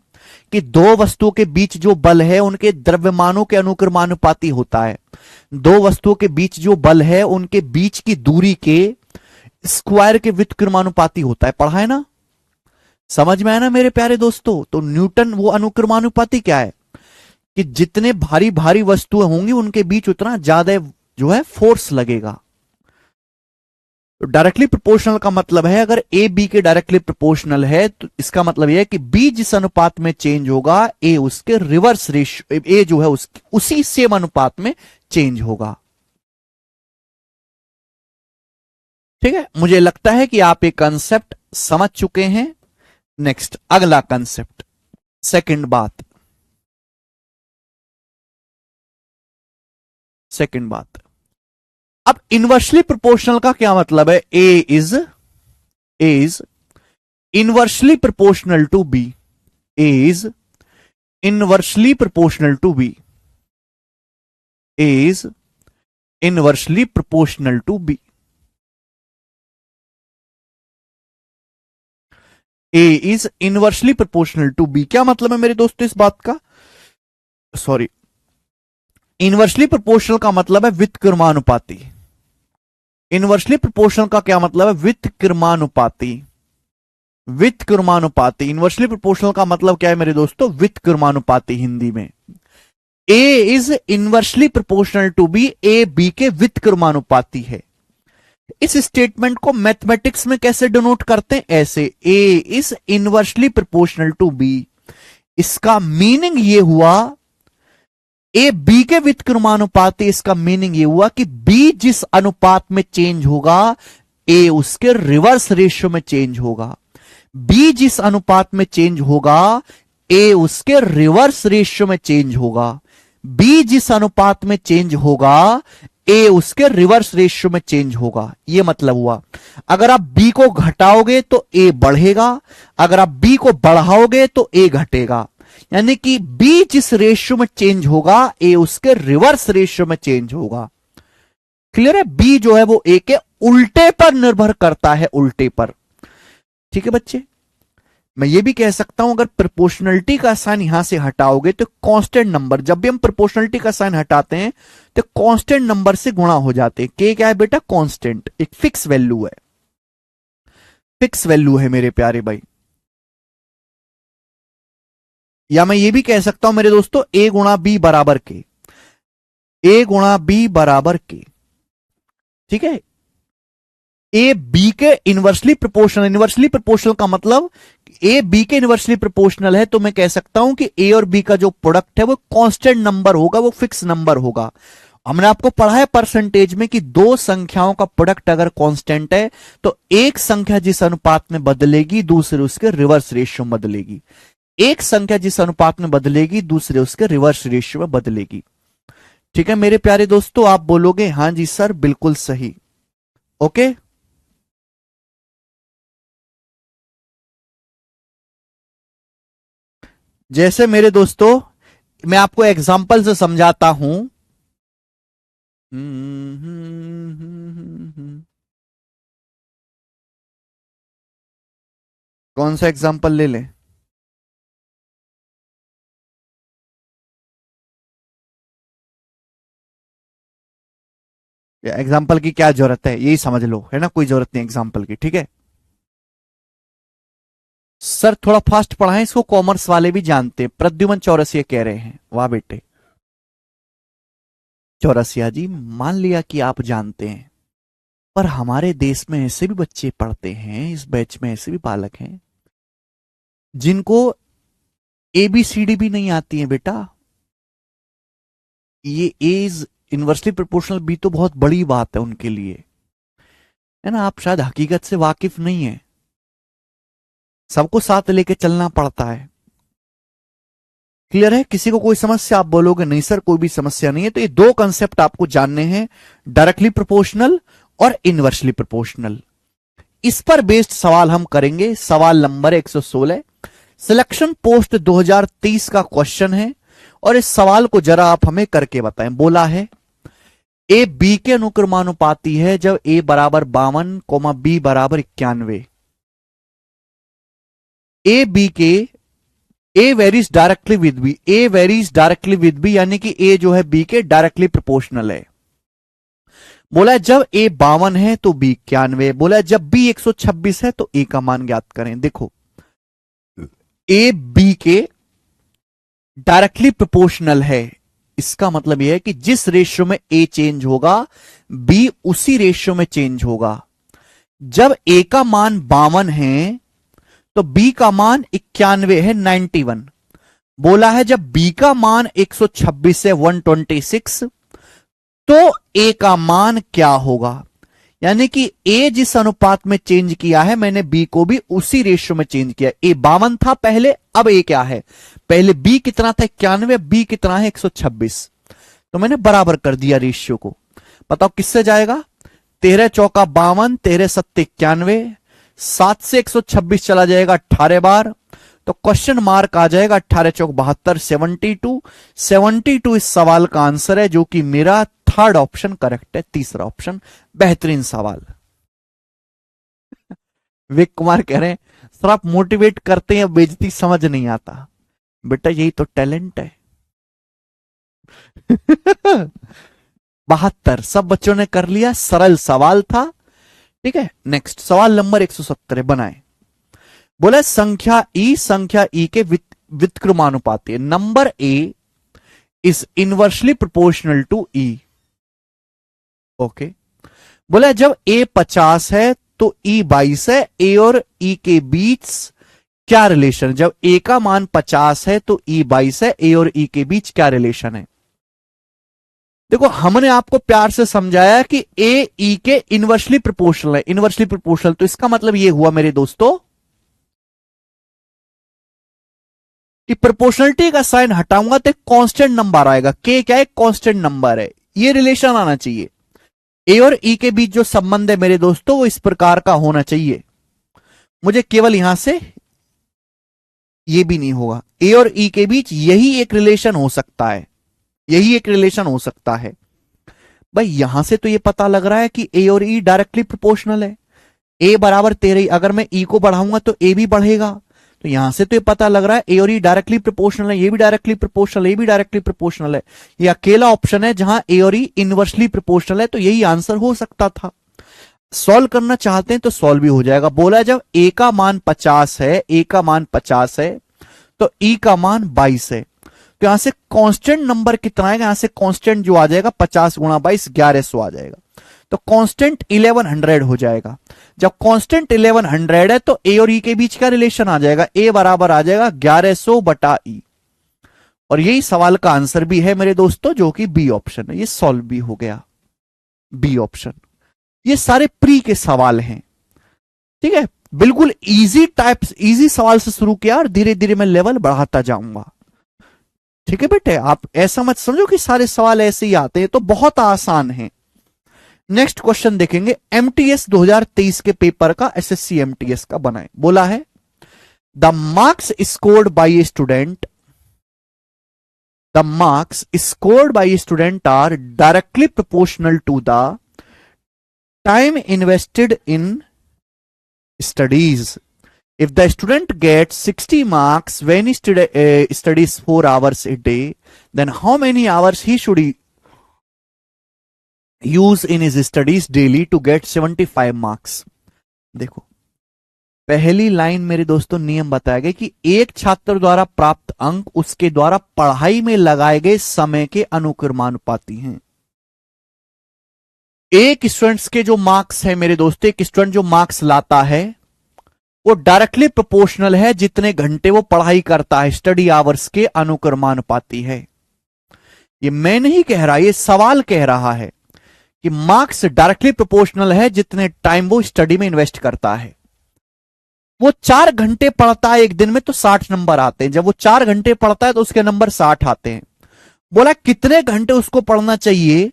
कि दो वस्तुओं के बीच जो बल है उनके द्रव्यमानों के अनुक्रमानुपाती होता है। दो वस्तुओं के बीच जो बल है उनके बीच की दूरी के स्क्वायर के व्युत्क्रमानुपाती होता है। पढ़ा है ना? समझ में आया ना मेरे प्यारे दोस्तों? तो न्यूटन वो अनुक्रमानुपाती क्या है कि जितने भारी भारी वस्तुएं होंगी उनके बीच उतना ज्यादा जो है फोर्स लगेगा। तो डायरेक्टली प्रोपोर्शनल का मतलब है, अगर ए बी के डायरेक्टली प्रोपोर्शनल है तो इसका मतलब यह है कि बी जिस अनुपात में चेंज होगा, ए उसके रिवर्स रेशियो, ए जो है उसी सेम अनुपात में चेंज होगा। ठीक है, मुझे लगता है कि आप एक कंसेप्ट समझ चुके हैं। नेक्स्ट अगला कंसेप्ट, सेकंड बात, सेकंड बात। अब इनवर्सली प्रोपोर्शनल का क्या मतलब है? A is inversely proportional to B, A is inversely proportional to B, is inversely proportional to B. A is inversely proportional to B, क्या मतलब है मेरे दोस्तों इस बात का? सॉरी, इनवर्सली प्रोपोर्शनल का मतलब है व्युत्क्रमानुपाती। इनवर्सली प्रोपोर्शनल का क्या मतलब है? व्युत्क्रमानुपाती। व्युत्क्रमानुपाती, इनवर्सली प्रोपोर्शनल का मतलब क्या है मेरे दोस्तों? व्युत्क्रमानुपाती हिंदी में। A is inversely proportional to B, A B के व्युत्क्रमानुपाती है। इस स्टेटमेंट को मैथमेटिक्स में कैसे डिनोट करते हैं? ऐसे, A is inversely proportional to B. इसका मीनिंग ये हुआ, ए बी के व्युत्क्रमानुपाती, इसका मीनिंग ये हुआ कि बी जिस अनुपात में चेंज होगा, ए उसके रिवर्स रेशियो में चेंज होगा। बी जिस अनुपात में चेंज होगा, ए उसके रिवर्स रेशियो में चेंज होगा। बी जिस अनुपात में चेंज होगा, ए उसके रिवर्स रेशियो में चेंज होगा। यह मतलब हुआ, अगर आप बी को घटाओगे तो ए बढ़ेगा, अगर आप बी को बढ़ाओगे तो ए घटेगा। यानी कि बी जिस रेशियो में चेंज होगा, ए उसके रिवर्स रेशियो में चेंज होगा। क्लियर है? बी जो है वो ए के उल्टे पर निर्भर करता है, उल्टे पर। ठीक है बच्चे, मैं ये भी कह सकता हूं, अगर प्रोपोर्शनलिटी का साइन यहां से हटाओगे तो कांस्टेंट नंबर, जब भी हम प्रोपोर्शनलिटी का साइन हटाते हैं तो कांस्टेंट नंबर से गुणा हो जाते हैं। के क्या है बेटा? कांस्टेंट, एक फिक्स वैल्यू है, फिक्स वैल्यू है मेरे प्यारे भाई। या मैं ये भी कह सकता हूं मेरे दोस्तों, ए गुणा बी बराबर के, ए गुणा बी बराबर के। ठीक है, ए बी के इनवर्सली प्रोपोर्शनल, इनवर्सली प्रोपोर्शनल का मतलब ए बी के इनवर्सली प्रोपोर्शनल है, तो मैं कह सकता हूं कि ए और बी का जो प्रोडक्ट है वो कांस्टेंट नंबर होगा, वो फिक्स नंबर होगा। हमने आपको पढ़ा है परसेंटेज में कि दो संख्याओं का प्रोडक्ट अगर कांस्टेंट है तो एक संख्या जिस अनुपात में बदलेगी दूसरे उसके रिवर्स रेशियो में बदलेगी। एक संख्या जिस अनुपात में बदलेगी दूसरे उसके रिवर्स रेशियो में बदलेगी। ठीक है मेरे प्यारे दोस्तों, आप बोलोगे हां जी सर बिल्कुल सही। ओके, जैसे मेरे दोस्तों मैं आपको एग्जांपल से समझाता हूं। कौन सा एग्जांपल ले लें? एग्जाम्पल की क्या जरूरत है, यही समझ लो, है ना, कोई जरूरत नहीं एग्जाम्पल की। ठीक है सर, थोड़ा फास्ट पढ़ाएं, इसको कॉमर्स वाले भी जानते हैं। प्रद्युमन चौरसिया कह रहे हैं, वाह बेटे चौरसिया जी, मान लिया कि आप जानते हैं, पर हमारे देश में ऐसे भी बच्चे पढ़ते हैं, इस बैच में ऐसे भी बालक हैं जिनको एबीसीडी भी नहीं आती है बेटा। ये एज इनवर्सली प्रोपोर्शनल बी तो बहुत बड़ी बात है उनके लिए, है ना। आप शायद हकीकत से वाकिफ नहीं है, सबको साथ लेके चलना पड़ता है। क्लियर है? किसी को कोई समस्या? आप बोलोगे नहीं सर कोई भी समस्या नहीं है। तो ये दो कंसेप्ट आपको जानने हैं, डायरेक्टली प्रोपोर्शनल और इनवर्सली प्रोपोर्शनल। इस पर बेस्ड सवाल हम करेंगे। सवाल नंबर 116 सिलेक्शन पोस्ट 2023 का क्वेश्चन है, और इस सवाल को जरा आप हमें करके बताएं। बोला है ए बी के अनुक्रमानुपाती है जब ए बराबर 52, बी बराबर 91। ए बी के, A varies directly with B, A varies directly with B, यानी कि ए जो है बी के डायरेक्टली प्रोपोर्शनल है। बोला है जब ए 52 है तो बी 91। बोला है जब बी 126 है तो ए का मान ज्ञात करें। देखो, ए बी के डायरेक्टली प्रोपोर्शनल है, इसका मतलब यह है कि जिस रेशियो में ए चेंज होगा बी उसी रेशियो में चेंज होगा। जब ए का मान 52 है तो बी का मान 91 है, 91। बोला है जब बी का मान 126 है, 126, तो ए का मान क्या होगा। यानी कि ए जिस अनुपात में चेंज किया है मैंने बी को भी उसी रेशियो में चेंज किया। ए 52 था पहले, अब ए क्या है, पहले बी कितना था 91, बी कितना है 126, तो मैंने बराबर कर दिया रेशियो को। बताओ किससे जाएगा, 13 चौका 52, 13 सत्ते 91, 7 से 126 चला जाएगा 18 बार, तो क्वेश्चन मार्क आ जाएगा 18 चौक 72, 72। 72 इस सवाल का आंसर है, जो कि मेरा थर्ड ऑप्शन करेक्ट है, तीसरा ऑप्शन। बेहतरीन सवाल। विक कुमार कह रहे हैं सर आप मोटिवेट करते हैं, बेइज्जती समझ नहीं आता। बेटा यही तो टैलेंट है। 72 सब बच्चों ने कर लिया, सरल सवाल था। ठीक है, नेक्स्ट सवाल नंबर 117 बनाए। बोला संख्या ई के व्युत्क्रमानुपाती है। Number A is inversely proportional to E. Okay, बोला जब ए 50 है तो ई 22 है, ए और ई के बीच क्या रिलेशन, जब ए का मान 50 है तो ई 22 है, ए और ई के बीच क्या रिलेशन है। देखो हमने आपको प्यार से समझाया कि ए ई के इनवर्सली प्रोपोर्शनल है, इनवर्सली प्रोपोर्शनल, तो इसका मतलब ये हुआ मेरे दोस्तों कि प्रोपोर्शनलिटी का साइन हटाऊंगा तो एक कांस्टेंट नंबर आएगा। के क्या है, कांस्टेंट नंबर है, ये रिलेशन आना चाहिए। ए और ई के बीच जो संबंध है मेरे दोस्तों वो इस प्रकार का होना चाहिए। मुझे केवल यहां से ये भी नहीं होगा, ए और ई के बीच यही एक रिलेशन हो सकता है, यही एक रिलेशन हो सकता है। भाई यहां से तो ये पता लग रहा है कि ए और ई डायरेक्टली प्रोपोर्शनल है। ए बराबर 13, अगर मैं ई को बढ़ाऊंगा तो ए भी बढ़ेगा, तो यहां से तो ये पता लग रहा है ए और ई डायरेक्टली प्रोपोर्शनल है, ये भी डायरेक्टली प्रोपोर्शनल है, ये भी डायरेक्टली प्रोपोर्शनल है। ये अकेला ऑप्शन है जहां ए और ई इनवर्सली प्रोपोर्शनल है, तो यही आंसर हो सकता था। सॉल्व करना चाहते हैं तो सॉल्व भी हो जाएगा। बोला जब ए का मान 50 है, ए का मान 50 है तो ई का मान 22 है, तो यहां से कांस्टेंट नंबर कितना आएगा, यहां से कांस्टेंट जो आ जाएगा 50 गुणा 22 1100 आ जाएगा, तो कांस्टेंट 1100 हो जाएगा। जब कांस्टेंट 1100 है तो ए और ई के बीच का रिलेशन आ जाएगा, ए बराबर आ जाएगा 1100 बटा ई, और यही सवाल का आंसर भी है मेरे दोस्तों, जो कि बी ऑप्शन है। ये सॉल्व भी हो गया, बी ऑप्शन। ये सारे प्री के सवाल हैं, ठीक है, बिल्कुल इजी टाइप्स, इजी सवाल से शुरू किया और धीरे धीरे मैं लेवल बढ़ाता जाऊंगा। ठीक है बेटे, आप ऐसा मत समझो कि सारे सवाल ऐसे ही आते हैं, तो बहुत आसान है। नेक्स्ट क्वेश्चन देखेंगे, एमटीएस 2023 के पेपर का, एसएससी एमटीएस का बनाए। बोला है the marks scored by a student, the marks scored by a student are directly proportional to the time invested in studies. If the student gets 60 marks when he studies 4 hours a day, then how many hours he should use in his studies daily to get 75 marks? देखो पहली line मेरे दोस्तों नियम बताया गया कि एक छात्र द्वारा प्राप्त अंक उसके द्वारा पढ़ाई में लगाए गए समय के अनुक्रमानुपाती हैं। एक स्टूडेंट्स के जो मार्क्स है मेरे दोस्तों, एक स्टूडेंट जो मार्क्स लाता है वो डायरेक्टली प्रोपोर्शनल है जितने घंटे वो पढ़ाई करता है, स्टडी आवर्स के अनुक्रमानुपाती है। ये मैं नहीं कह रहा, ये सवाल कह रहा है कि मार्क्स डायरेक्टली प्रोपोर्शनल है जितने टाइम वो स्टडी में इन्वेस्ट करता है। वो 4 घंटे पढ़ता है एक दिन में तो 60 नंबर आते हैं, जब वो 4 घंटे पढ़ता है तो उसके नंबर 60 आते हैं। बोला कितने घंटे उसको पढ़ना चाहिए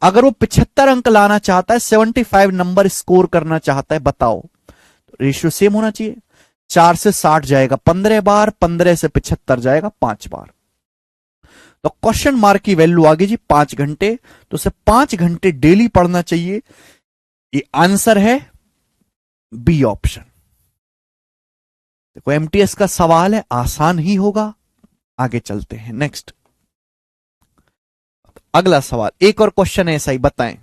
अगर वो 75 अंक लाना चाहता है, 75 नंबर स्कोर करना चाहता है, बताओ। रेशियो सेम होना चाहिए, 4 से 60 जाएगा 15 बार, 15 से 75 जाएगा 5 बार, तो क्वेश्चन मार्क की वैल्यू आ गई जी 5 घंटे, तो उसे 5 घंटे डेली पढ़ना चाहिए। ये आंसर है बी ऑप्शन। देखो एमटीएस का सवाल है, आसान ही होगा। आगे चलते हैं, नेक्स्ट अगला सवाल, एक और क्वेश्चन ऐसा ही, बताएं।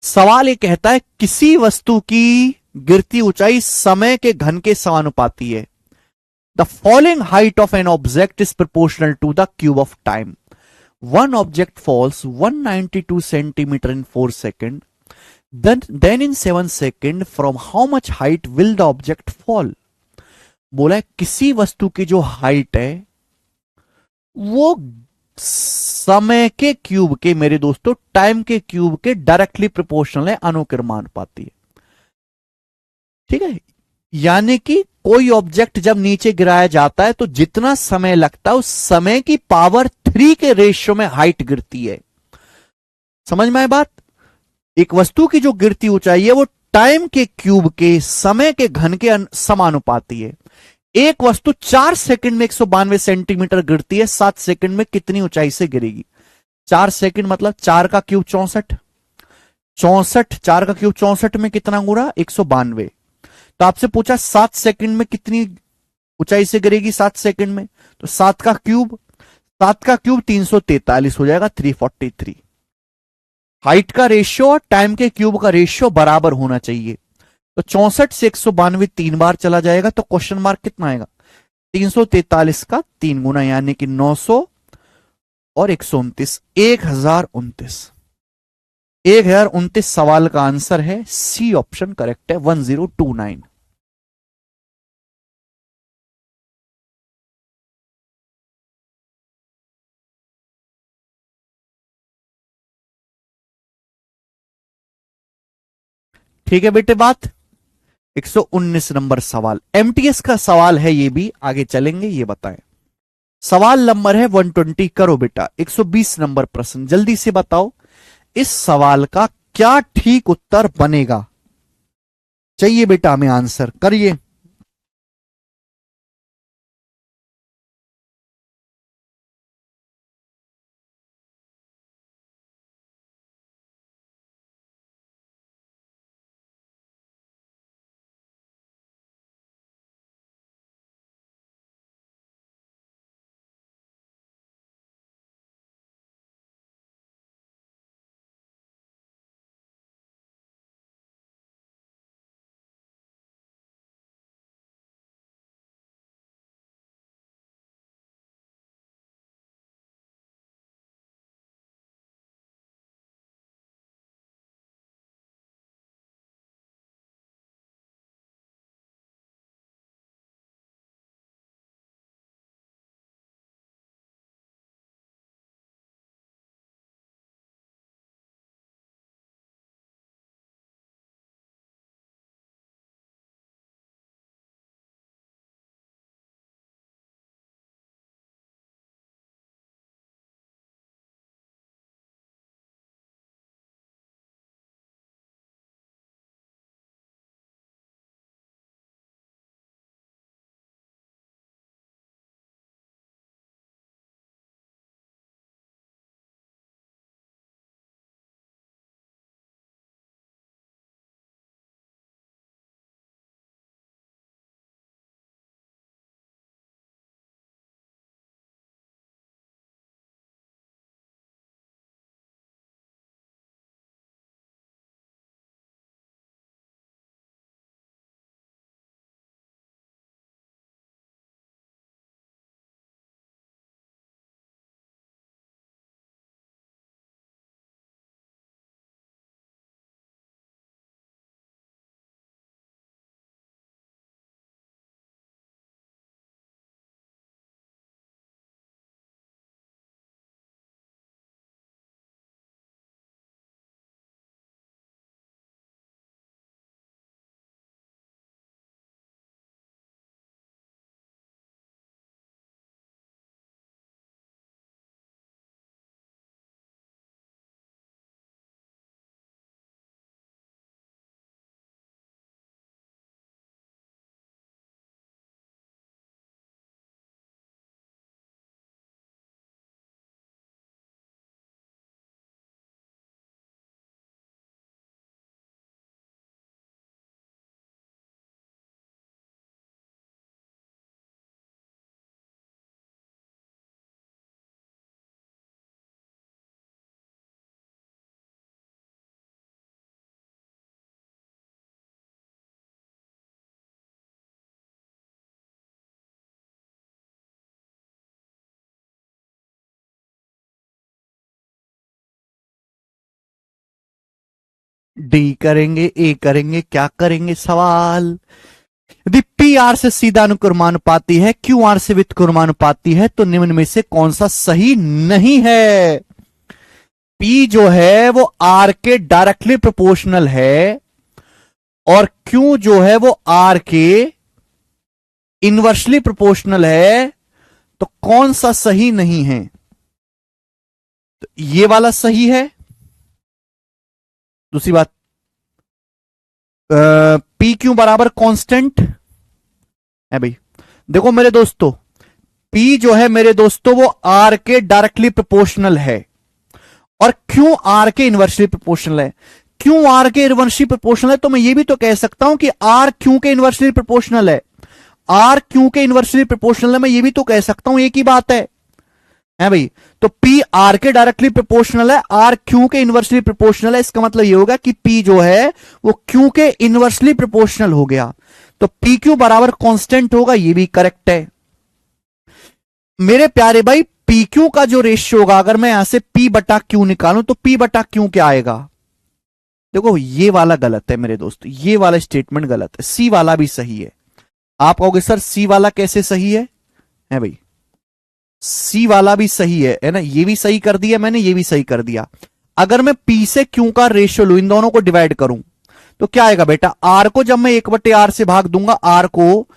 सवाल ये कहता है किसी वस्तु की गिरती ऊंचाई समय के घन के समानुपाती है। The following height of an object is proportional to the cube of time. One object falls 192 centimetre in 4 second, then in 7 second from how much height will the object fall. बोला है किसी वस्तु की जो हाइट है वो समय के क्यूब के मेरे दोस्तों, टाइम के क्यूब के डायरेक्टली प्रोपोर्शनल है, अनुक्रमानुपाती है। ठीक है, यानी कि कोई ऑब्जेक्ट जब नीचे गिराया जाता है तो जितना समय लगता है उस समय की पावर 3 के रेशियो में हाइट गिरती है। समझ में आए बात? एक वस्तु की जो गिरती ऊंचाई है वो टाइम के क्यूब के समय के घन के समानुपाती है। एक वस्तु 4 सेकंड में 192 सेंटीमीटर गिरती है, 7 सेकंड में कितनी ऊंचाई से गिरेगी? 4 सेकंड मतलब 4 का क्यूब 64, 64 4 का क्यूब 64 में कितना गुणा? 192। तो आपसे पूछा 7 सेकंड में कितनी ऊंचाई से गिरेगी 7 सेकंड में, तो 7 का क्यूब 343 हो जाएगा, 343। हाइट का रेशियो और टाइम के क्यूब का रेशियो बराबर होना चाहिए। तो 64 से 192 तीन बार चला जाएगा तो क्वेश्चन मार्क कितना आएगा? 343 का 3 गुना, यानी कि 900 और 129, 1029। 1029 सवाल का आंसर है, सी ऑप्शन करेक्ट है, 1029। ठीक है बेटे बात। 119 नंबर सवाल एमटीएस का सवाल है, ये भी आगे चलेंगे, ये बताएं। सवाल नंबर है 120, करो बेटा। 120 नंबर प्रश्न, जल्दी से बताओ इस सवाल का क्या ठीक उत्तर बनेगा। चाहिए बेटा हमें आंसर, करिए। डी करेंगे, ए करेंगे, क्या करेंगे सवाल? यदि पी आर से सीधा अनुक्रमानुपाती है, क्यू आर से व्युत्क्रमानुपाती है, तो निम्न में से कौन सा सही नहीं है? पी जो है वो आर के डायरेक्टली प्रोपोर्शनल है और क्यू जो है वो आर के इनवर्सली प्रोपोर्शनल है, तो कौन सा सही नहीं है? तो ये वाला सही है। दूसरी बात, पी क्यू बराबर कांस्टेंट है भाई। देखो मेरे दोस्तों, पी जो है मेरे दोस्तों वो आर के डायरेक्टली प्रोपोर्शनल है और क्यू आर के इनवर्सली प्रोपोर्शनल है। क्यू आर के इनवर्सली प्रोपोर्शनल है तो मैं ये भी तो कह सकता हूं कि आर क्यू के इनवर्सली प्रोपोर्शनल है। आर क्यू के इनवर्सली प्रोपोर्शनल है, मैं ये भी तो कह सकता हूं, एक ही बात है भाई। तो पी आर के डायरेक्टली प्रोपोर्शनल है, आर क्यू के इनवर्सली प्रोपोर्शनल है, इसका मतलब ये होगा कि पी जो है वो क्यू के इनवर्सली प्रोपोर्शनल हो गया, तो पी क्यू बराबर कांस्टेंट होगा, ये भी करेक्ट है मेरे प्यारे भाई। पी क्यू का जो रेशियो होगा, अगर मैं यहां से पी बटा क्यू निकालूं तो पी बटा क्यू क्या आएगा? देखो ये वाला गलत है मेरे दोस्त, ये वाला स्टेटमेंट गलत है, सी वाला भी सही है। आप कहोगे सर सी वाला कैसे सही है भाई? सी वाला भी सही है ना, ये भी सही कर दिया मैंने, ये भी सही कर दिया। अगर मैं पी से क्यू का रेशियो लू, इन दोनों को डिवाइड करूं तो क्या आएगा बेटा? आर को जब मैं 1/r से भाग दूंगा, आर को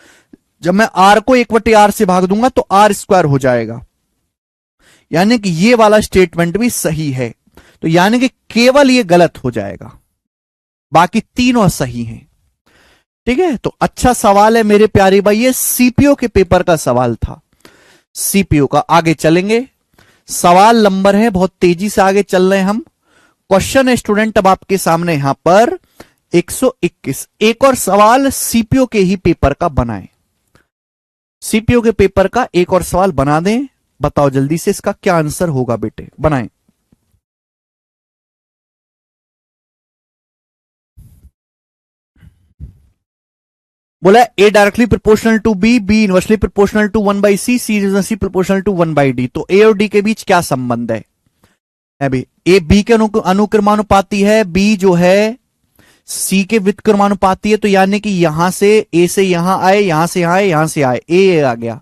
जब मैं आर को 1/r से भाग दूंगा तो आर स्क्वायर हो जाएगा, यानी कि ये वाला स्टेटमेंट भी सही है। तो यानी कि केवल ये गलत हो जाएगा, बाकी तीनों सही हैं। ठीक है, तो अच्छा सवाल है मेरे प्यारे भाई, ये सीपीओ के पेपर का सवाल था, सीपीओ का। आगे चलेंगे, सवाल नंबर है, बहुत तेजी से आगे चल रहे हैं हम। क्वेश्चन है स्टूडेंट अब आपके सामने यहां पर 121। एक और सवाल सीपीओ के ही पेपर का बनाएं, सीपीओ के पेपर का एक और सवाल बना दें। बताओ जल्दी से इसका क्या आंसर होगा बेटे, बनाएं। बोला A directly proportional to B, B inversely proportional to 1/c, C inversely proportional to 1/d। तो ए और डी के बीच क्या संबंध है अभी? ए बी के अनुक्रमानुपाती है, बी जो है सी के व्युत्क्रमानुपाती है, तो यानी कि यहां से ए से यहां आए, यहां से यहां आए, यहां से आए, ए आ गया।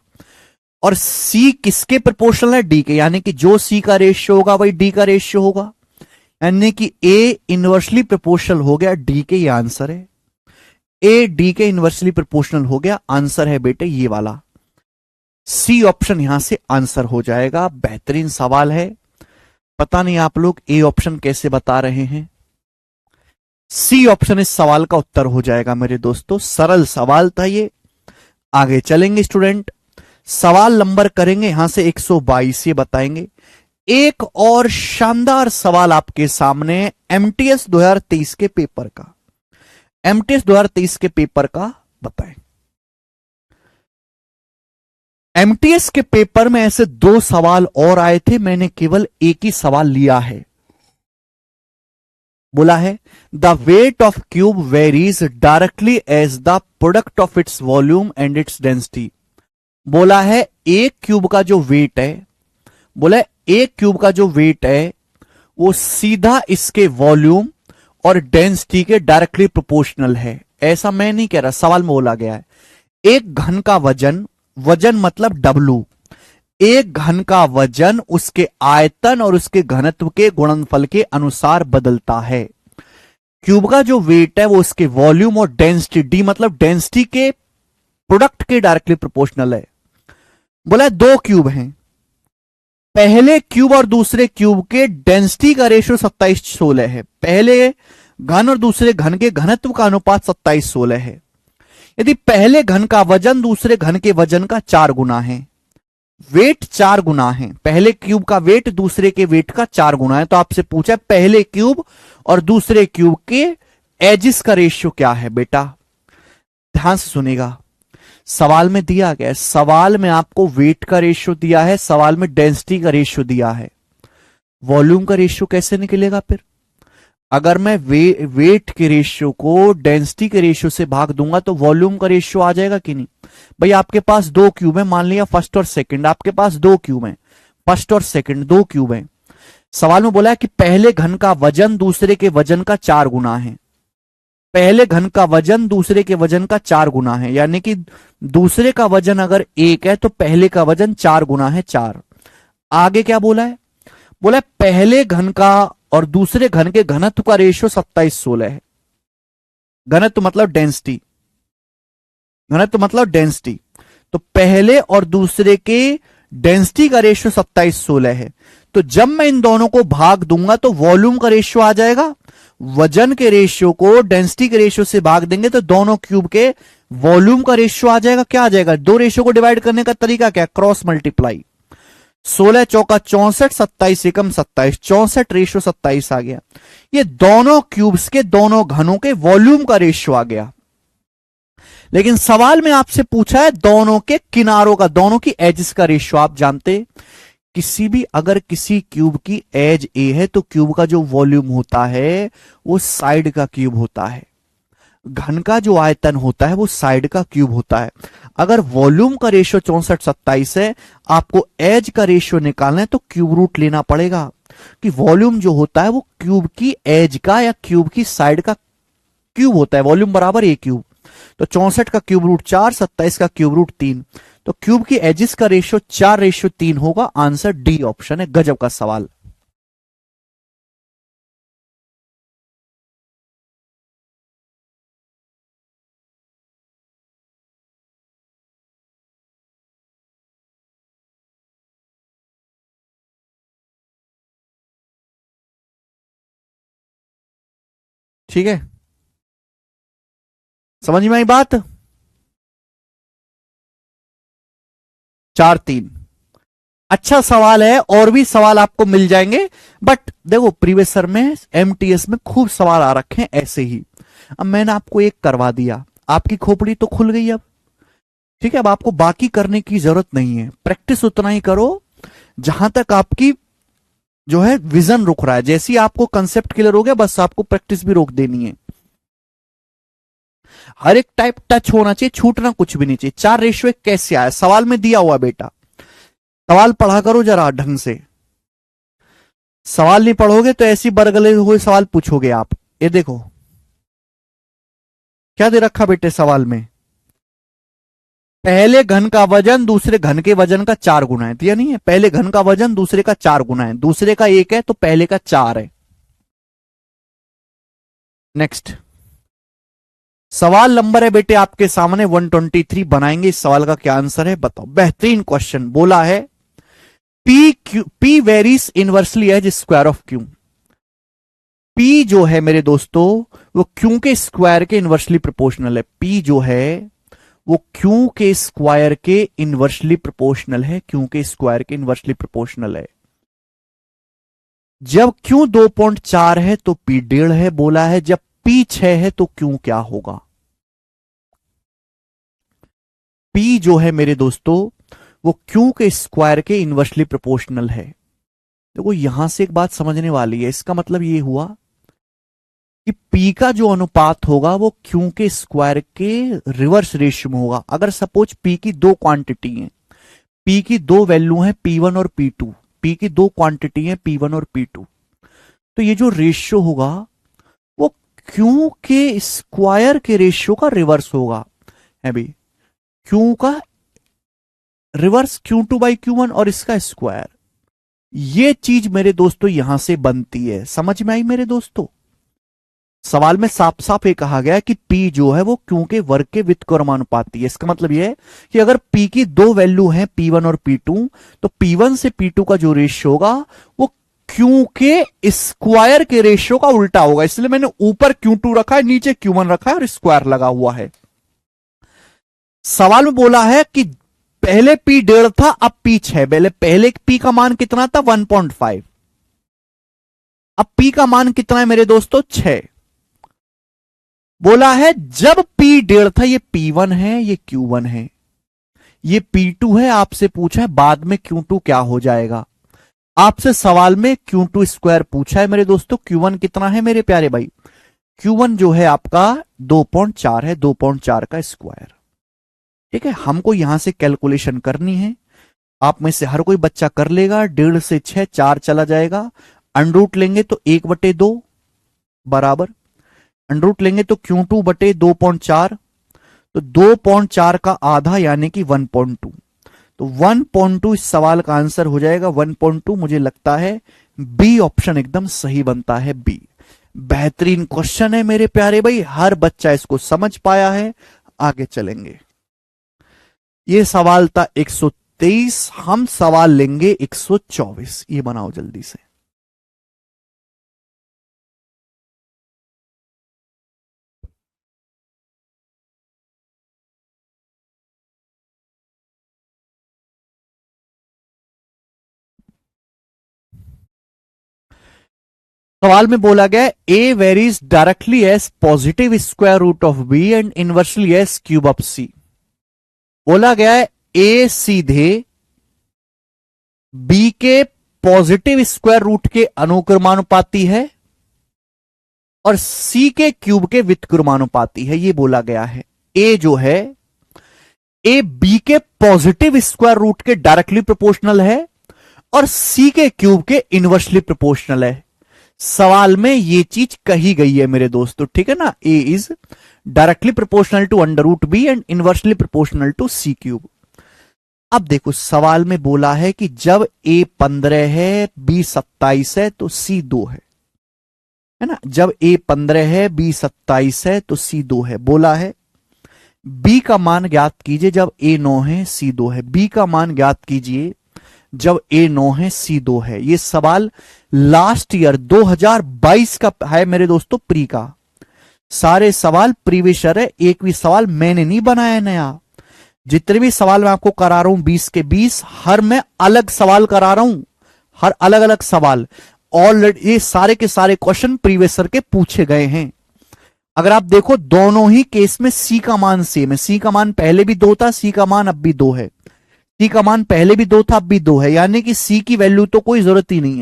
और सी किसके प्रोपोर्शनल है? डी के, यानी कि जो सी का रेशियो होगा वही डी का रेशियो होगा, यानी कि ए इनवर्सली प्रोपोर्शनल हो गया डी के, ये आंसर है। ए डी के इनवर्सली प्रोपोर्शनल हो गया, आंसर है बेटे ये वाला, सी ऑप्शन यहां से आंसर हो जाएगा। बेहतरीन सवाल है, पता नहीं आप लोग ए ऑप्शन कैसे बता रहे हैं, सी ऑप्शन इस सवाल का उत्तर हो जाएगा मेरे दोस्तों। सरल सवाल था ये। आगे चलेंगे स्टूडेंट, सवाल नंबर करेंगे यहां से 122, ये बताएंगे। एक और शानदार सवाल आपके सामने एमटीएस 2023 के पेपर का, एमटीएस 2023 के पेपर का बताएं। एमटीएस के पेपर में ऐसे 2 सवाल और आए थे, मैंने केवल एक ही सवाल लिया है। बोला है the weight of cube varies directly as the product of its volume and its density. बोला है एक क्यूब का जो वेट है, बोला है एक क्यूब का जो वेट है वो सीधा इसके वॉल्यूम और डेंसिटी के डायरेक्टली प्रोपोर्शनल है। ऐसा मैं नहीं कह रहा, सवाल में बोला गया है एक घन का वजन, वजन मतलब W, एक घन का वजन उसके आयतन और उसके घनत्व के गुणनफल के अनुसार बदलता है। क्यूब का जो वेट है वो उसके वॉल्यूम और डेंसिटी, डी मतलब डेंसिटी के प्रोडक्ट के डायरेक्टली प्रोपोर्शनल है। बोला 2 क्यूब हैं, पहले क्यूब और दूसरे क्यूब के डेंसिटी का रेशियो 27:16 है, पहले घन और दूसरे घन के घनत्व का अनुपात 27:16 है। यदि पहले घन का वजन दूसरे घन के वजन का 4 गुना है, वेट 4 गुना है, पहले क्यूब का वेट दूसरे के वेट का 4 गुना है, तो आपसे पूछा है पहले क्यूब और दूसरे क्यूब के एजिस का रेशियो क्या है। बेटा ध्यान से सुनेगा, सवाल में दिया गया है, सवाल में आपको वेट का रेशियो दिया है, सवाल में डेंसिटी का रेशियो दिया है, वॉल्यूम का रेशियो कैसे निकलेगा फिर? अगर मैं वेट के रेशियो को डेंसिटी के रेशियो से भाग दूंगा तो वॉल्यूम का रेशियो आ जाएगा कि नहीं? भाई आपके पास 2 क्यूब है, मान लिया फर्स्ट और सेकंड, आपके पास 2 क्यूब है, फर्स्ट और सेकंड 2 क्यूब है। सवाल में बोला है कि पहले घन का वजन दूसरे के वजन का 4 गुना है, पहले घन का वजन दूसरे के वजन का 4 गुना है, यानी कि दूसरे का वजन अगर 1 है तो पहले का वजन 4 गुना है 4। आगे क्या बोला है? बोला है पहले घन का और दूसरे घन के घनत्व का रेशियो 27-16 है। घनत्व मतलब डेंसिटी, घनत्व मतलब डेंसिटी। तो पहले और दूसरे के डेंसिटी का रेशियो 27-16 है। तो जब मैं इन दोनों को भाग दूंगा तो वॉल्यूम का रेशियो आ जाएगा। वजन के रेशियो को डेंसिटी के रेशियो से भाग देंगे तो दोनों क्यूब के वॉल्यूम का रेशियो आ जाएगा। क्या आ जाएगा? दो रेशियो को डिवाइड करने का तरीका क्या? Cross multiply. 16 चौका 64, 27 एकम 27, 64 रेशियो 27 आ गया। ये दोनों क्यूब्स के दोनों घनों के वॉल्यूम का रेशियो आ गया। लेकिन सवाल में आपसे पूछा है दोनों के किनारों का, दोनों की एजेस का रेशियो। आप जानते किसी भी अगर किसी क्यूब की एज ए है तो क्यूब का जो वॉल्यूम होता है वो साइड का क्यूब होता है। घन का जो आयतन होता है वो साइड का क्यूब होता है। अगर वॉल्यूम का रेशियो 64-27 है, आपको एज का रेशियो निकालना है तो क्यूब रूट लेना पड़ेगा कि वॉल्यूम जो होता है वो क्यूब की एज का या क्यूब की साइड का क्यूब होता है। वॉल्यूम बराबर ए क्यूब। तो 64 का क्यूब रूट 4, 27 का क्यूब रूट 3। तो क्यूब की एजिस का रेशियो 4:3 होगा। आंसर डी ऑप्शन है। गजब का सवाल। ठीक है, समझ में आई बात? 4-3। अच्छा सवाल है, और भी सवाल आपको मिल जाएंगे। बट देखो प्रीवियस में एमटीएस में खूब सवाल आ रखे हैं ऐसे ही। अब मैंने आपको एक करवा दिया, आपकी खोपड़ी तो खुल गई अब। ठीक है, अब आपको बाकी करने की जरूरत नहीं है। प्रैक्टिस उतना ही करो जहां तक आपकी जो है विजन रुक रहा है। जैसे ही आपको कंसेप्ट क्लियर हो गया, बस आपको प्रैक्टिस भी रोक देनी है। हर एक टाइप टच होना चाहिए, छूटना कुछ भी नहीं चाहिए। 4:1 कैसे आया? सवाल में दिया हुआ बेटा। सवाल पढ़ा करो जरा ढंग से। सवाल नहीं पढ़ोगे तो ऐसी बरगले हुए सवाल पूछोगे आप। ये देखो क्या दे रखा बेटे सवाल में। पहले घन का वजन दूसरे घन के वजन का 4 गुना है। दिया नहीं है? पहले घन का वजन दूसरे का 4 गुना है। दूसरे का 1 है तो पहले का 4 है। नेक्स्ट सवाल नंबर है बेटे आपके सामने 123। बनाएंगे इस सवाल का क्या आंसर है बताओ। बेहतरीन क्वेश्चन बोला है। P varies inversely as square of Q। P जो है मेरे दोस्तों वो Q के स्क्वायर के इनवर्सली प्रोपोर्शनल है। P जो है वो Q के स्क्वायर के इनवर्सली प्रोपोर्शनल है। Q के स्क्वायर के इनवर्सली प्रोपोर्शनल है। जब Q 2.4 है तो P 1.5 है बोला है। जब P 6 है तो Q क्या होगा? P जो है मेरे दोस्तों वो Q के स्क्वायर के इनवर्सली प्रोपोर्शनल है। देखो यहां से एक बात समझने वाली है। इसका मतलब ये हुआ कि P का जो अनुपात होगा वो Q के स्क्वायर के रिवर्स रेशियो में होगा। अगर सपोज P की दो क्वांटिटी है, P की दो वैल्यू है P1 और P2, P की दो क्वांटिटी है P1 और P2, तो ये जो रेशियो होगा वो Q के स्क्वायर के रेशियो का रिवर्स होगा। है भाई Q का रिवर्स Q2/Q1 और इसका स्क्वायर। ये चीज मेरे दोस्तों यहां से बनती है। समझ में आई मेरे दोस्तों? सवाल में साफ साफ ये कहा गया है कि P जो है वो Q के वर्ग के व्युत्क्रमानुपाती है। इसका मतलब ये है कि अगर P की दो वैल्यू है P1 और P2 तो P1 से P2 का जो रेशियो होगा वो Q के स्क्वायर के रेशियो का उल्टा होगा। इसलिए मैंने ऊपर Q2 रखा है, नीचे Q1 रखा है और स्क्वायर लगा हुआ है। सवाल में बोला है कि पहले P 1.5 था अब P 6। पहले P का मान कितना था? 1.5। अब P का मान कितना है मेरे दोस्तों? 6। बोला है जब P 1.5 था, ये P1 है ये Q1 है ये P2 है। आपसे पूछा है बाद में Q2 क्या हो जाएगा। आपसे सवाल में Q2 स्क्वायर पूछा है मेरे दोस्तों। Q1 कितना है मेरे प्यारे भाई? Q1 जो है आपका 2.4 है। 2.4 का स्क्वायर। ठीक है, हमको यहां से कैलकुलेशन करनी है। आप में से हर कोई बच्चा कर लेगा। 1.5 से 6 4 चला जाएगा। अंडरूट लेंगे तो 1/2 बराबर अंडर रूट लेंगे तो Q2 बटे 2.4, तो 2.4 का आधा यानी कि 1.2, तो 1.2 इस सवाल का आंसर हो जाएगा 1.2। मुझे लगता है बी ऑप्शन एकदम सही बनता है, बी। बेहतरीन क्वेश्चन है मेरे प्यारे भाई, हर बच्चा इसको समझ पाया है। आगे चलेंगे। ये सवाल था 123, हम सवाल लेंगे 124। ये बनाओ जल्दी से। सवाल में बोला गया A varies directly as positive square root of B and inversely as cube of C. बोला गया है ए सीधे बी के पॉजिटिव स्क्वायर रूट के अनुक्रमानुपाती है और सी के क्यूब के व्युत्क्रमानुपाती है, ये बोला गया है। ए जो है, ए बी के पॉजिटिव स्क्वायर रूट के डायरेक्टली प्रोपोर्शनल है और सी के क्यूब के इनवर्सली प्रोपोर्शनल है। सवाल में ये चीज कही गई है मेरे दोस्तों, ठीक है ना। A is directly proportional to under root B and inversely proportional to C cube. अब देखो सवाल में बोला है कि जब ए 15 है, बी 27 है तो सी 2 है ना। जब ए 15 है, बी 27 है तो सी 2 है। बोला है बी का मान ज्ञात कीजिए जब ए 9 है, सी 2 है। बी का मान ज्ञात कीजिए जब ए 9 है, सी 2 है। ये सवाल लास्ट ईयर 2022 का है मेरे दोस्तों, प्री का। सारे सवाल प्रीवियस ईयर है, एक भी सवाल मैंने नहीं बनाया नया। जितने भी सवाल मैं आपको करा रहा हूं 20 के 20, हर मैं अलग सवाल करा रहा हूं, हर अलग अलग सवाल। ऑलरेडी ये सारे के सारे क्वेश्चन प्रीवियस ईयर के पूछे गए हैं। अगर आप देखो दोनों ही केस में सी का मान सेम है। सी का मान पहले भी 2 था, सी का मान अब भी 2 है। सी का मान पहले भी 2 था, अब भी 2 है, यानी कि सी की वैल्यू तो कोई जरूरत ही नहीं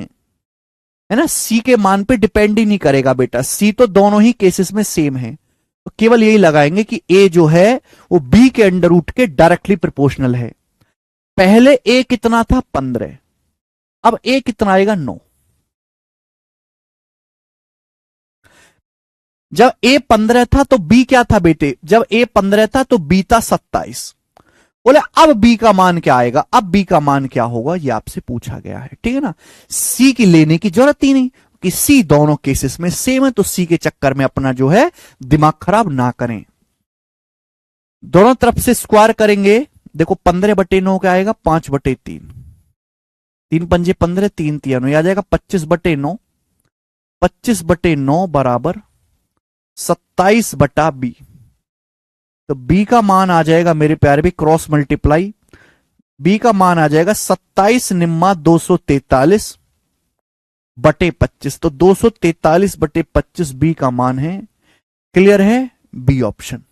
है ना। सी के मान पे डिपेंड ही नहीं करेगा बेटा, सी तो दोनों ही केसेस में सेम है। तो केवल यही लगाएंगे कि ए जो है वो बी के अंडर रूट के डायरेक्टली प्रोपोर्शनल है। पहले ए कितना था, 15, अब ए कितना आएगा, 9। जब ए 15 था तो बी क्या था बेटे, जब ए 15 था तो बी था 27। बोले अब बी का मान क्या आएगा, अब बी का मान क्या होगा, ये आपसे पूछा गया है, ठीक है ना। सी की लेने की जरूरत ही नहीं कि सी दोनों केसेस में सेम है, तो सी के चक्कर में अपना जो है दिमाग खराब ना करें। दोनों तरफ से स्क्वायर करेंगे। देखो 15/9 क्या आएगा, 5/3। 3 पंजे 15, 3 3 आ जाएगा 25/9। 25/9 बराबर 27/बी। तो बी का मान आ जाएगा मेरे प्यारे भी, क्रॉस मल्टीप्लाई, बी का मान आ जाएगा 27 निम्मा 243/25। तो 243/25 बी का मान है। क्लियर है, बी ऑप्शन।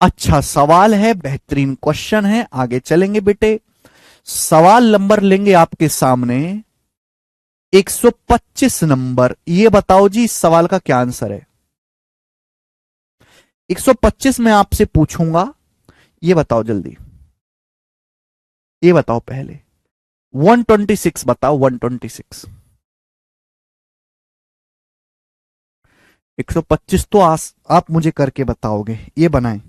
अच्छा सवाल है, बेहतरीन क्वेश्चन है। आगे चलेंगे बेटे। सवाल नंबर लेंगे आपके सामने 125 नंबर। ये बताओ जी इस सवाल का क्या आंसर है। 125 में आपसे पूछूंगा, ये बताओ जल्दी, ये बताओ पहले। 126 बताओ, 126। 125 तो आप मुझे करके बताओगे, ये बनाएं।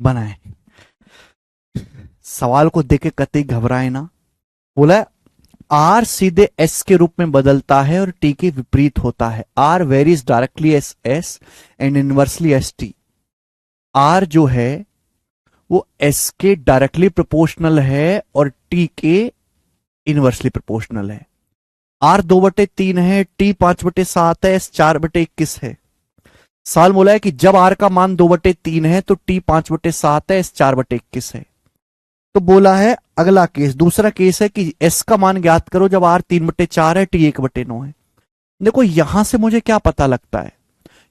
बनाए। सवाल को देख के कतई घबराए ना। बोला आर सीधे एस के रूप में बदलता है और टी के विपरीत होता है। R varies directly as S and inversely as T. R जो है वो एस के डायरेक्टली प्रोपोर्शनल है और टी के इनवर्सली प्रोपोर्शनल है। आर 2/3 है, टी 5/7 है, एस 4/21 है। सवाल बोला है कि जब आर का मान 2/3 है तो टी 5/7 है, एस 4/21 है। तो बोला है अगला केस, दूसरा केस है कि एस का मान ज्ञात करो जब आर 3/4 है, टी 1/9 है। देखो यहां से मुझे क्या पता लगता है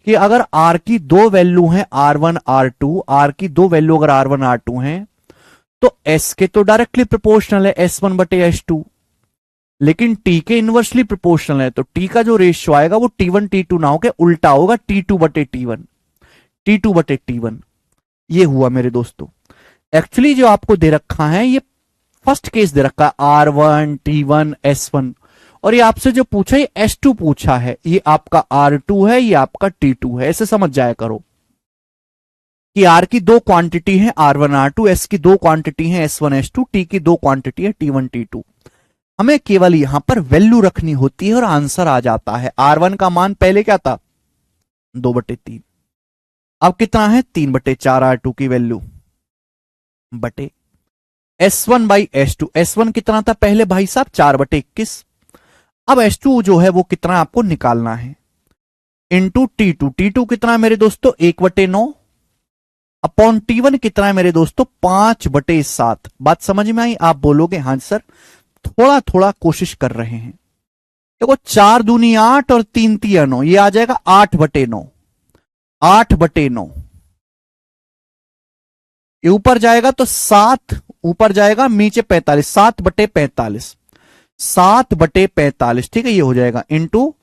कि अगर आर की दो वैल्यू है R1 R2, आर की दो वैल्यू अगर R1 R2 है तो एस के तो डायरेक्टली प्रोपोर्शनल है S1/S2, लेकिन टी के इनवर्सली प्रोपोर्शनल है। तो टी का जो रेशियो आएगा वो T1 T2 ना होकर उल्टा होगा, T2/T1, T2/T1। ये हुआ मेरे दोस्तों। एक्चुअली जो आपको दे रखा है ये फर्स्ट केस दे रखा है R1 T1 S1, और ये आपसे जो पूछा ये S2 पूछा है। ये आपका R2 है, ये आपका T2 है। ऐसे समझ जाया करो कि R की दो क्वांटिटी है R1 R2, S की दो क्वांटिटी है S1 S2, T की दो क्वांटिटी है T1 T2। हमें केवल यहां पर वैल्यू रखनी होती है और आंसर आ जाता है। R1 का मान पहले क्या था 2/3, अब कितना है 3/4 R2 की वैल्यू बटे S1/S2। S1 कितना था पहले भाई साहब 4/21। अब S2 जो है वो कितना आपको निकालना है इंटू T2। T2 कितना है मेरे दोस्तों 1/9 अपॉन T1 कितना है मेरे दोस्तों 5/7। बात समझ में आई? आप बोलोगे हाँ सर थोड़ा थोड़ा कोशिश कर रहे हैं। देखो 4 दूनी 8 और 3 तिया 9, ये आ जाएगा 8/9। 8/9 ये ऊपर जाएगा तो 7 ऊपर जाएगा, नीचे 45, 7/45, 7/45। ठीक है, ये हो जाएगा इंटू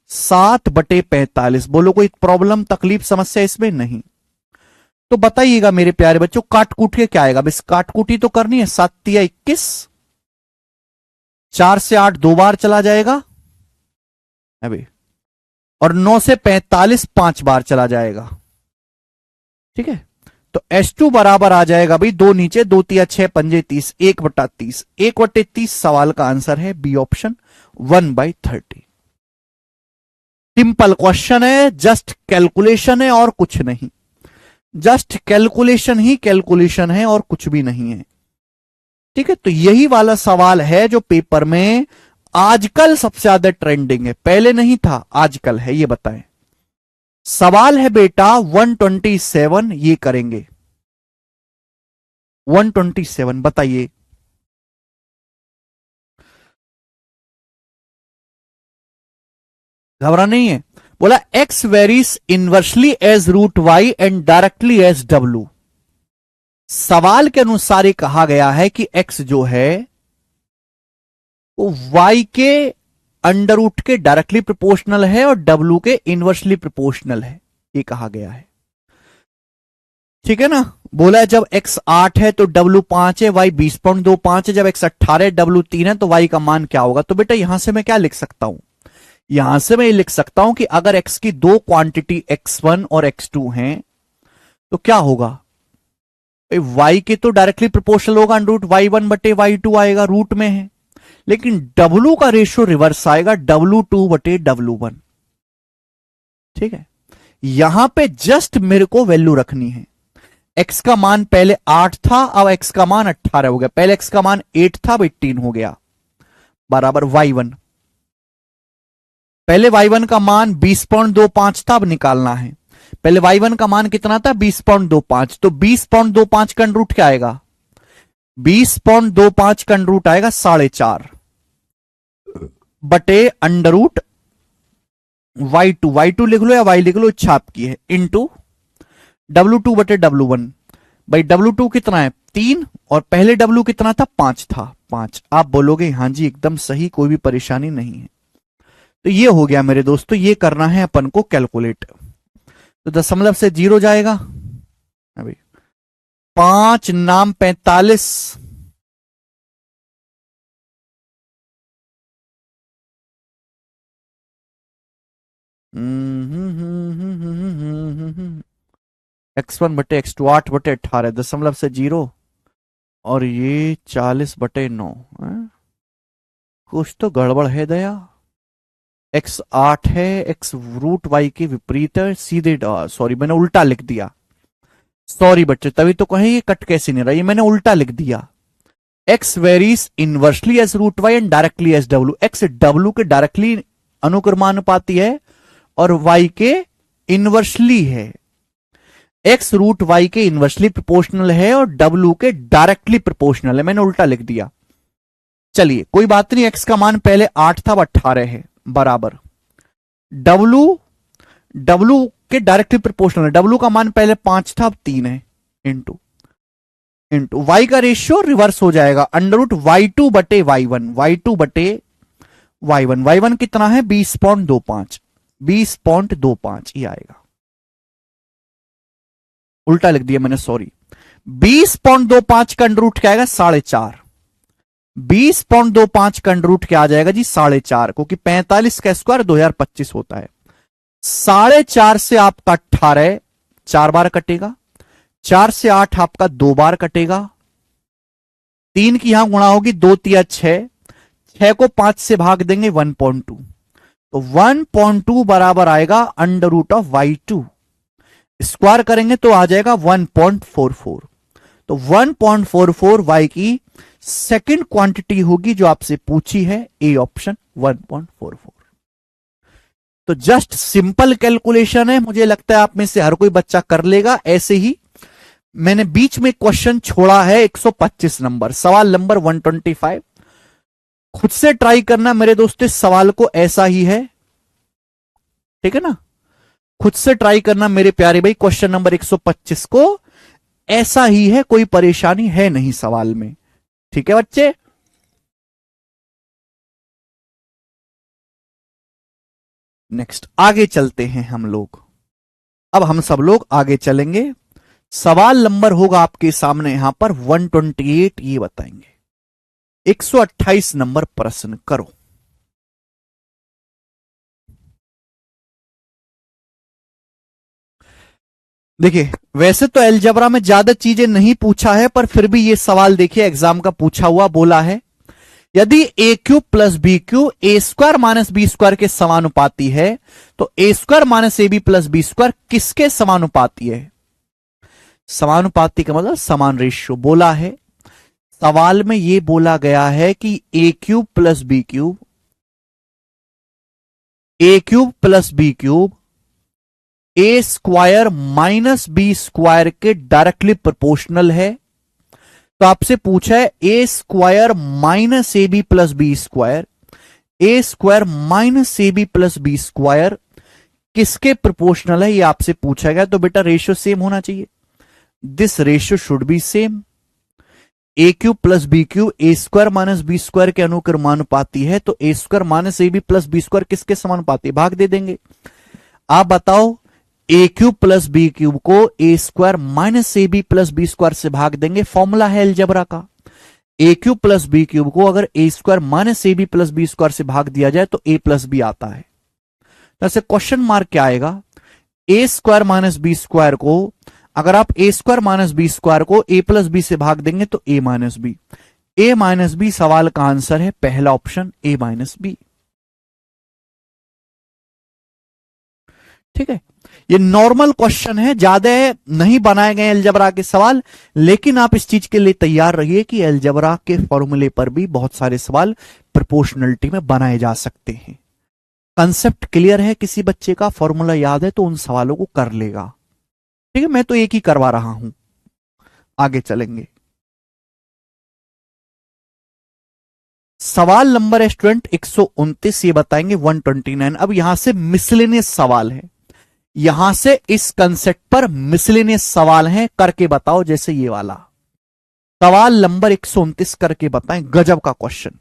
7/45। बोलो कोई प्रॉब्लम तकलीफ समस्या इसमें? नहीं। तो बताइएगा मेरे प्यारे बच्चों काट कूट के क्या आएगा? बस काट कूटी तो करनी है। 7×3 = 21, 4 से 8 दो बार चला जाएगा अभी, और 9 से 45 5 बार चला जाएगा। ठीक है, तो S2 बराबर आ जाएगा भाई, दो नीचे, 2×3 = 6, 5×30, 1/30। 1/30 सवाल का आंसर है बी ऑप्शन 1/30। सिंपल क्वेश्चन है, जस्ट कैलकुलेशन है और कुछ नहीं। जस्ट कैलकुलेशन ही कैलकुलेशन है और कुछ भी नहीं है। ठीक है, तो यही वाला सवाल है जो पेपर में आजकल सबसे ज्यादा ट्रेंडिंग है। पहले नहीं था, आजकल है। ये बताएं। सवाल है बेटा 127, ये करेंगे 127। बताइए घबरा नहीं है। बोला X varies inversely as √y and directly as W। सवाल के अनुसार ये कहा गया है कि x जो है वो y के अंडर रूट के डायरेक्टली प्रोपोर्शनल है और W के इनवर्सली प्रोपोर्शनल है, ये कहा गया है। ठीक है ना। बोला है जब x 8 है तो W 5 है, y 20.25 है। जब x 18 है, W 3 है, तो y का मान क्या होगा? तो बेटा यहां से मैं क्या लिख सकता हूं? यहां से मैं ये लिख सकता हूं कि अगर x की दो क्वांटिटी x1 और x2 हैं तो क्या होगा? y के तो डायरेक्टली प्रोपोर्शनल होगा, √y1/y2 आएगा, रूट में है। लेकिन W का रेशियो रिवर्स आएगा, W2/W1। ठीक है, यहां पे जस्ट मेरे को वैल्यू रखनी है। x का मान पहले 8 था, अब x का मान 18 हो गया। पहले x का मान 8 था, अब 18 हो गया, बराबर y1। पहले y1 का मान 20.25 था, अब निकालना है। पहले y1 का मान कितना था 20.25, तो 20.25 का रूट क्या आएगा? 20.25 का रूट आएगा 4.5 बटे √y2। y2 लिख लो या y लिख लो, इच्छा आपकी है, इंटू W2/W1। भाई W2 कितना है 3, और पहले W कितना था 5 था, 5। आप बोलोगे हाँ जी एकदम सही, कोई भी परेशानी नहीं है। तो ये हो गया मेरे दोस्तों, ये करना है अपन को कैलकुलेट। तो दशमलव से 0 जाएगा अभी, 5 नाम 45, x1/x2 8/18 दशमलव से 0, और ये 40/9। कुछ तो गड़बड़ है दया। x 8 है, x रूट वाई के विपरीत है, सीधे सॉरी मैंने उल्टा लिख दिया। सॉरी बच्चे, तभी तो कहें ये कट कैसे नहीं रहा, ये मैंने उल्टा लिख दिया। x varies inversely as root Y and directly as W. x W के डायरेक्टली अनुक्रमानुपाती है और y के इनवर्सली है। x रूट वाई के इनवर्सली प्रोपोर्शनल है और w के डायरेक्टली प्रोपोर्शनल है, मैंने उल्टा लिख दिया। चलिए कोई बात नहीं, x का मान पहले 8 था, अब 18 है, बराबर w, w के डायरेक्टली प्रोपोर्शनल है, w का मान पहले 5 था, अब 3 है, इंटू y का रेशियो रिवर्स हो जाएगा, √y2/y1, y2/y1 कितना है 20.25, 20.25 ये आएगा। उल्टा लिख दिया मैंने, सॉरी। 20.25 का अंडर रूट क्या आएगा 4.5, 20.25 का अंडर रूट क्या आ जाएगा जी 4.5, क्योंकि 45 का स्क्वायर 2025 होता है। 4.5 से आपका 18 4 बार कटेगा, 4 से 8 आपका 2 बार कटेगा, 3 की यहां गुणा होगी, 2 तिया 6, 6 को 5 से भाग देंगे 1.2, तो 1.2 बराबर आएगा √y2, स्क्वायर करेंगे तो आ जाएगा 1.44, तो 1.44 y की सेकंड क्वांटिटी होगी जो आपसे पूछी है, ए ऑप्शन 1.44। तो जस्ट सिंपल कैलकुलेशन है, मुझे लगता है आप में से हर कोई बच्चा कर लेगा। ऐसे ही मैंने बीच में क्वेश्चन छोड़ा है 125 नंबर, सवाल नंबर 125, खुद से ट्राई करना मेरे दोस्तों, सवाल को ऐसा ही है, ठीक है ना, खुद से ट्राई करना मेरे प्यारे भाई, क्वेश्चन नंबर 125 को ऐसा ही है, कोई परेशानी है नहीं सवाल में, ठीक है बच्चे। नेक्स्ट आगे चलते हैं हम लोग, अब हम सब लोग आगे चलेंगे। सवाल नंबर होगा आपके सामने यहां पर 128, ये बताएंगे 128 नंबर प्रश्न करो। देखिए वैसे तो अलजेब्रा में ज्यादा चीजें नहीं पूछा है, पर फिर भी ये सवाल देखिए एग्जाम का पूछा हुआ, बोला है यदि A cube plus B cube A square minus B square के समानुपाती है तो A square minus A B plus B square किसके समानुपाती है। समानुपाती का मतलब समान रेशियो बोला है। सवाल में यह बोला गया है कि A cube plus B cube, A cube plus B cube A square minus B square के डायरेक्टली प्रोपोर्शनल है। तो आपसे पूछा है A square minus A B plus B square, A square minus A B plus B square किसके proportional है, ये आपसे पूछा गया। तो बेटा रेशियो सेम होना चाहिए, this ratio should be same. A cube plus B cube A square minus B square के अनुक्रमानुपाती है, तो A square minus A B plus B square किसके समानुपाती, भाग दे देंगे। आप बताओ, A cube plus B cube को A square minus A B plus B square से भाग देंगे, फॉर्मूला है अलजेब्रा का। A cube plus B cube को अगर A square minus A B plus B square से भाग दिया जाए तो ए प्लस बी आता है। तो ऐसे क्वेश्चन मार्क क्या आएगा, ए स्क्वायर माइनस बी स्क्वायर को अगर आप ए स्क्वायर माइनस बी स्क्वायर को ए प्लस बी से भाग देंगे तो ए माइनस बी, ए माइनस बी सवाल का आंसर है पहला ऑप्शन ए माइनस बी। ठीक है, ये नॉर्मल क्वेश्चन है, ज्यादा नहीं बनाए गए अलजेब्रा के सवाल, लेकिन आप इस चीज के लिए तैयार रहिए कि अलजेब्रा के फॉर्मूले पर भी बहुत सारे सवाल प्रोपोर्शनलिटी में बनाए जा सकते हैं। कंसेप्ट क्लियर है, किसी बच्चे का फॉर्मूला याद है तो उन सवालों को कर लेगा। ठीक है, मैं तो एक ही करवा रहा हूं। आगे चलेंगे, सवाल नंबर है स्टूडेंट 129, ये बताएंगे 129। अब यहां से मिसलेनियस सवाल है, यहां से इस कंसेप्ट पर मिसलेनियस सवाल है, करके बताओ। जैसे ये वाला सवाल नंबर 129 करके बताएं, गजब का क्वेश्चन।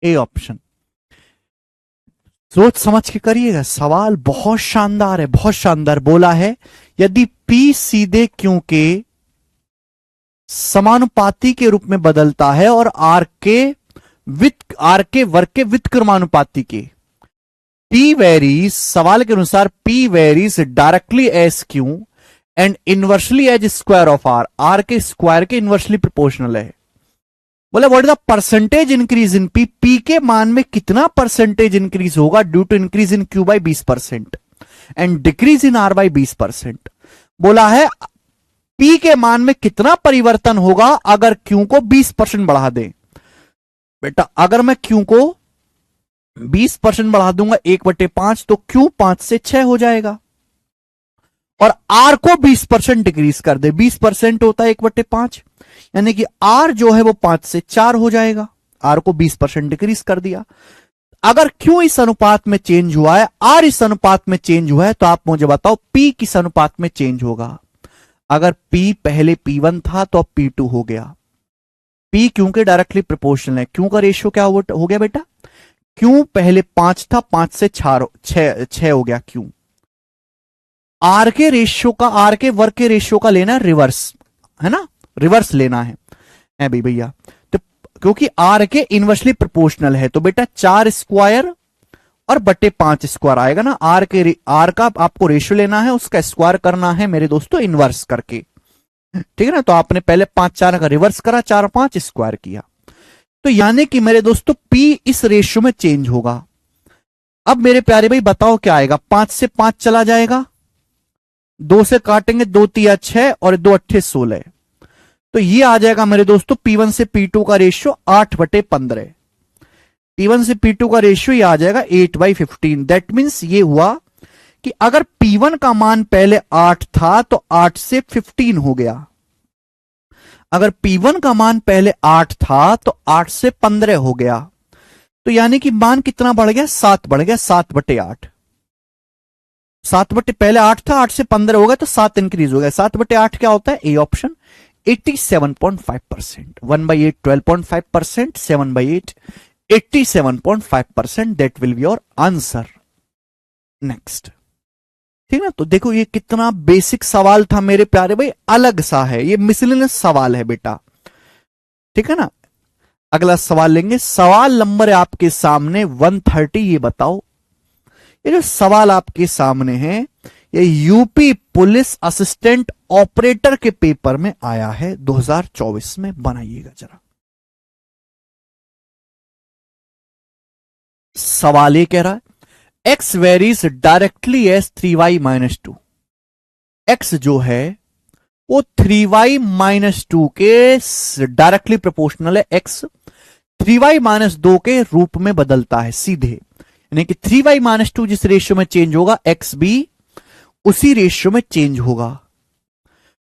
A option. सोच समझ के करिएगा, सवाल बहुत शानदार है, बहुत शानदार। बोला है यदि P सीधे Q के समानुपाती के रूप में बदलता है और आर के वर्ग के व्युत्क्रमानुपाती के, P वेरीज, सवाल के अनुसार P varies directly as Q and inversely as square of R के स्क्वायर के इनवर्सली प्रोपोर्शनल है। बोला what is the percentage increase in P के मान में कितना परसेंटेज इंक्रीज होगा due to increase in Q by 20% and decrease in R by 20%। बोला है पी के मान में कितना परिवर्तन होगा अगर क्यू को 20% बढ़ा दें। बेटा अगर मैं क्यू को 20% बढ़ा दूंगा 1/5, तो क्यू 5 से 6 हो जाएगा, और आर को 20% डिक्रीज कर दे, 20% होता है 1/5, यानी कि आर जो है वो 5 से 4 हो जाएगा। आर को 20% डिक्रीज कर दिया। अगर क्यू इस अनुपात में चेंज हुआ है, आर इस अनुपात में चेंज हुआ है, तो आप मुझे बताओ पी किस अनुपात में चेंज होगा। अगर पी पहले P1 था तो अब P2 हो गया। पी क्यू के डायरेक्टली प्रोपोर्शनल है। क्यू का रेशियो क्या हो गया बेटा, क्यू पहले 5 था, 5 से 6 हो गया क्यू। आर के रेशियो का, आर के वर्ग के रेशियो का लेना रिवर्स, है ना, रिवर्स लेना है भाई भैया। तो क्योंकि आर के इनवर्सली प्रोपोर्शनल है, तो बेटा 4 स्क्वायर और बटे 5 स्क्वायर आएगा ना। आर का आपको रेशियो लेना है, उसका स्क्वायर करना है मेरे दोस्तों इनवर्स करके, ठीक है ना। तो आपने पहले 5 4 का रिवर्स करा, 4 5 स्क्वायर किया, तो यानी कि मेरे दोस्तों पी इस रेशियो में चेंज होगा। अब मेरे प्यारे भाई बताओ क्या आएगा, 5 से 5 चला जाएगा, 2 से काटेंगे, 2 तिया 6 और 2 अट्ठे 16, तो ये आ जाएगा मेरे दोस्तों P1 से P2 का रेशियो 8/15। P1 से P2 का रेशियो ये आ जाएगा 8/15। दैट मीन्स ये हुआ कि अगर P1 का मान पहले 8 था तो 8 से 15 हो गया। अगर P1 का मान पहले 8 था तो 8 से 15 हो गया, तो यानी कि मान कितना बढ़ गया, 7 बढ़ गया, 7/8। 7 पहले 8 था, 8 से 15 हो गया तो 7 इंक्रीज हो गया। 7/8 क्या होता है, A option 87.5%। 1/8 12.5%, 7/8 87.5%। That will be your answer. Next, ठीक ना। तो देखो ये कितना बेसिक सवाल था मेरे प्यारे भाई, अलग सा है, ये मिसलेनियस सवाल है बेटा, ठीक है ना। अगला सवाल लेंगे, सवाल नंबर है आपके सामने 130। ये बताओ, ये जो सवाल आपके सामने है ये यूपी पुलिस असिस्टेंट ऑपरेटर के पेपर में आया है 2024 में। बनाइएगा जरा। सवाल ये कह रहा है X varies directly as 3y-2। X जो है वो 3y-2 के डायरेक्टली प्रोपोर्शनल है। एक्स 3y-2 के रूप में बदलता है सीधे, यानी कि 3y-2 जिस रेशियो में चेंज होगा एक्स भी उसी रेशियो में चेंज होगा।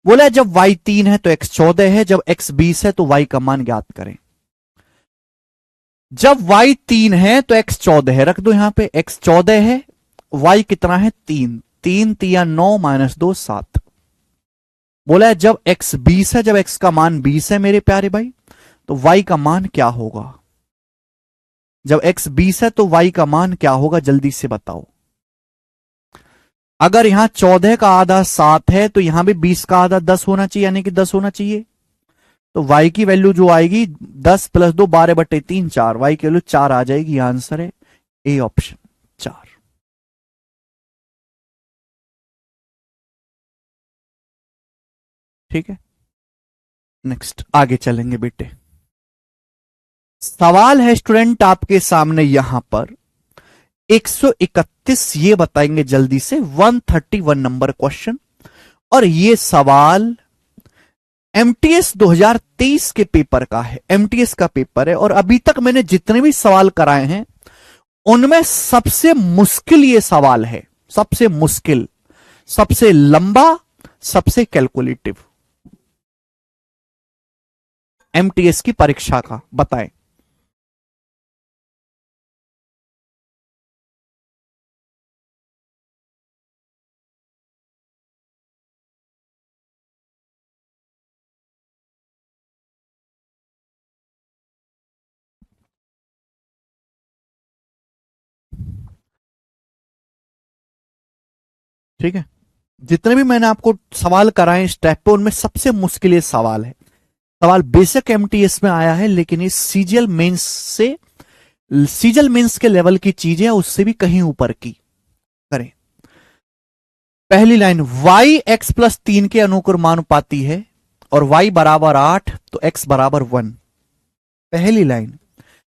बोला जब y 3 है तो x 14 है, जब x 20 है तो y का मान ज्ञात करें। जब y 3 है तो x 14 है, रख दो यहां पे, x 14 है, y कितना है 3, 3 तिया 9 -2 7। बोला है जब x 20 है, जब x का मान 20 है मेरे प्यारे भाई, तो y का मान क्या होगा। जब x 20 है तो y का मान क्या होगा, जल्दी से बताओ। अगर यहां 14 का आधा 7 है तो यहां भी 20 का आधा 10 होना चाहिए, यानी कि 10 होना चाहिए। तो y की वैल्यू जो आएगी 10 + 2 12/3 4, y की वैल्यू 4 आ जाएगी। आंसर है ए ऑप्शन 4। ठीक है, नेक्स्ट आगे चलेंगे बेटे। सवाल है स्टूडेंट आपके सामने यहां पर 131, ये बताएंगे जल्दी से 131 नंबर क्वेश्चन। और ये सवाल एमटीएस 2023 के पेपर का है, एमटीएस का पेपर है। और अभी तक मैंने जितने भी सवाल कराए हैं उनमें सबसे मुश्किल ये सवाल है, सबसे मुश्किल, सबसे लंबा, सबसे कैलकुलेटिव एमटीएस की परीक्षा का। बताएं। ठीक है, जितने भी मैंने आपको सवाल कराए स्टेप पे, उनमें सबसे मुश्किल ये सवाल है। सवाल बेसिक एमटीएस में आया है, लेकिन ये सीजीएल मेंस से, सीजीएल मेंस के लेवल की चीजें उससे भी कहीं ऊपर की। करें पहली लाइन, y x प्लस 3 के अनुक्रमानुपाती है और y बराबर 8 तो x बराबर 1। पहली लाइन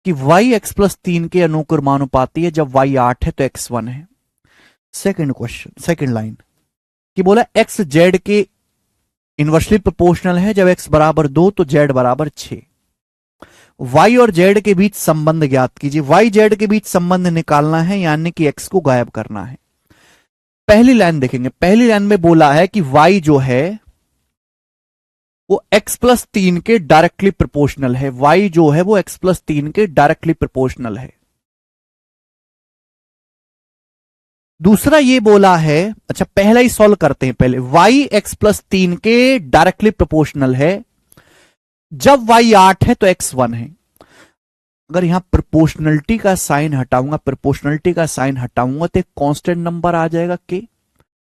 कि y x प्लस 3 के अनुक्रमानुपाती है, जब y 8 है तो x 1 है। सेकंड क्वेश्चन, सेकंड लाइन कि बोला x z के इनवर्सली प्रोपोर्शनल है, जब x बराबर 2 तो z बराबर 6। y और z के बीच संबंध ज्ञात कीजिए। y z के बीच संबंध निकालना है, यानी कि x को गायब करना है। पहली लाइन देखेंगे, पहली लाइन में बोला है कि y जो है वो x प्लस 3 के डायरेक्टली प्रोपोर्शनल है। y जो है वो x प्लस 3 के डायरेक्टली प्रोपोर्शनल है। दूसरा ये बोला है, अच्छा पहला ही सॉल्व करते हैं पहले। y x प्लस 3 के डायरेक्टली प्रोपोर्शनल है, जब y 8 है तो x 1 है। अगर यहां प्रोपोर्शनलिटी का साइन हटाऊंगा, प्रोपोर्शनलिटी का साइन हटाऊंगा तो एक कांस्टेंट नंबर आ जाएगा के,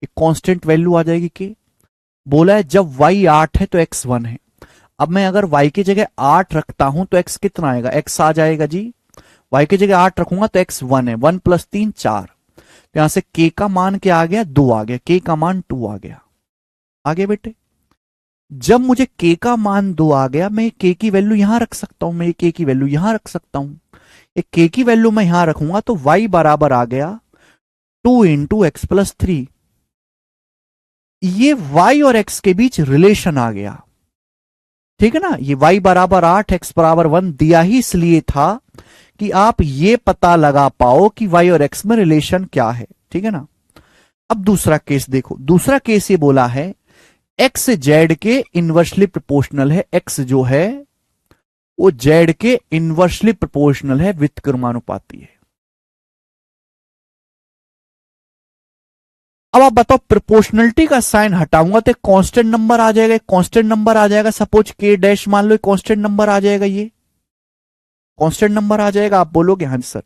एक कांस्टेंट वैल्यू आ जाएगी के। बोला है जब y 8 है तो x 1 है। अब मैं अगर y की जगह 8 रखता हूं तो x कितना आएगा, x आ जाएगा जी। y की जगह 8 रखूंगा तो x 1 है, 1 प्लस 3 4। तो यहां से k का मान क्या आ गया, 2 आ गया, k का मान 2 आ गया। आगे बेटे, जब मुझे k का मान 2 आ गया, मैं k की वैल्यू यहां रख सकता हूं, मैं k की वैल्यू यहां रख सकता हूं। एक k की वैल्यू मैं यहां रखूंगा तो y बराबर आ गया 2 इंटू एक्स प्लस 3। ये y और x के बीच रिलेशन आ गया, ठीक है ना। ये y बराबर 8 x बराबर 1 दिया ही इसलिए था कि आप ये पता लगा पाओ कि y और x में रिलेशन क्या है, ठीक है ना। अब दूसरा केस देखो, दूसरा केस ये बोला है x z के इनवर्सली प्रोपोर्शनल है, x जो है वो z के इनवर्सली प्रोपोर्शनल है, व्युत्क्रमानुपाती है। अब आप बताओ, प्रोपोर्शनलिटी का साइन हटाऊंगा तो कांस्टेंट नंबर आ जाएगा, कांस्टेंट नंबर आ जाएगा। सपोज k डैश मान लो, कांस्टेंट नंबर आ जाएगा, ये कांस्टेंट नंबर आ जाएगा। आप बोलोगे हाँ सर,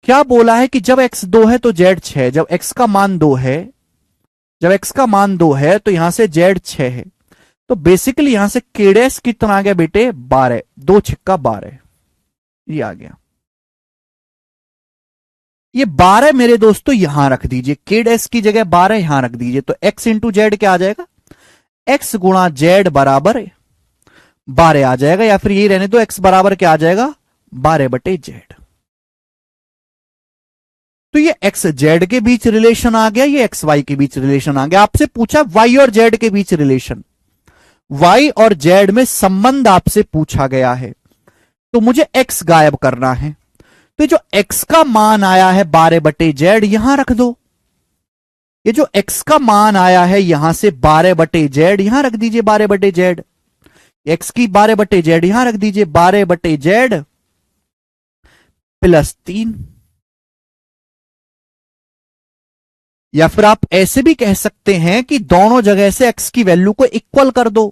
क्या बोला है कि जब x 2 है तो z 6, जब x का मान 2 है, जब x का मान 2 है तो यहां से z 6 है। तो बेसिकली यहां से k डैश कितना आ गया बेटे, 12, 2 छिक्का 12, ये आ गया। ये 12 मेरे दोस्तों यहां रख दीजिए, k डैश की जगह 12 यहां रख दीजिए, तो x इंटू जेड क्या आ जाएगा, x गुणा जेड बराबर 12 आ जाएगा, या फिर यही रहने दो, x बराबर क्या आ जाएगा, 12 बटे जेड। तो ये एक्स जेड के बीच रिलेशन आ गया, ये एक्स वाई के बीच रिलेशन आ गया। आपसे पूछा वाई और जेड के बीच रिलेशन, वाई और जेड में संबंध आपसे पूछा गया है, तो मुझे एक्स गायब करना है। तो जो एक्स का मान आया है 12 बटे जेड यहां रख दो। ये जो एक्स का मान आया है यहां से 12 बटे जेड यहां रख दीजिए, 12 बटे जेड, एक्स की 12 बटे जेड यहां रख दीजिए, 12 बटे जेड प्लस 3। या फिर आप ऐसे भी कह सकते हैं कि दोनों जगह से एक्स की वैल्यू को इक्वल कर दो।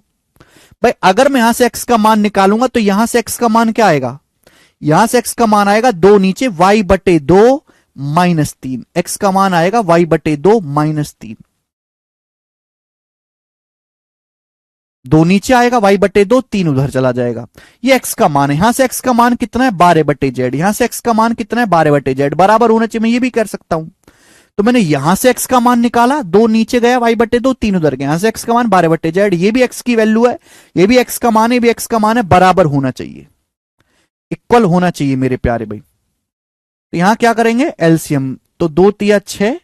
भाई अगर मैं यहां से एक्स का मान निकालूंगा तो यहां से एक्स का मान क्या आएगा, यहां से एक्स का मान आएगा 2 नीचे वाई बटे 2 माइनस 3, एक्स का मान आएगा वाई बटे 2 माइनस 3, 2 नीचे आएगा वाई बटे 2, 3 उधर चला जाएगा। ये एक्स का मान है, यहां से एक्स का मान कितना है 12 बटे जेड, यहां से एक्स का मान कितना है 12 बटे जेड, बराबर होना चाहिए। मैं ये भी कर सकता हूं, तो मैंने यहां से एक्स का मान निकाला, 2 नीचे गया वाई बटे 2, 3 उधर गया, यहां से एक्स का मान 12 बटे जेड, ये भी एक्स की वैल्यू है, ये भी एक्स का मान है, ये भी एक्स का मान है, बराबर होना चाहिए, इक्वल होना चाहिए मेरे प्यारे भाई। तो यहां क्या करेंगे एलसीएम, तो 2 तिया 6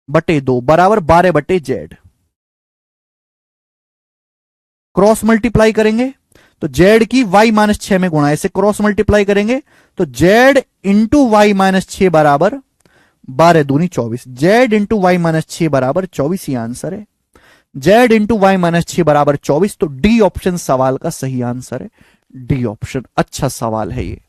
बटे 2 बराबर 12 बटे जेड, क्रॉस मल्टीप्लाई करेंगे तो जेड की वाई माइनस 6 में गुणा, ऐसे क्रॉस मल्टीप्लाई करेंगे तो जेड इंटू वाई माइनस 6 बराबर 12 दूनी 24, जेड इंटू वाई माइनस 6 बराबर 24, ये आंसर है। जेड इंटू वाई माइनस 6 बराबर 24, तो डी ऑप्शन सवाल का सही आंसर है, डी ऑप्शन। अच्छा सवाल है ये।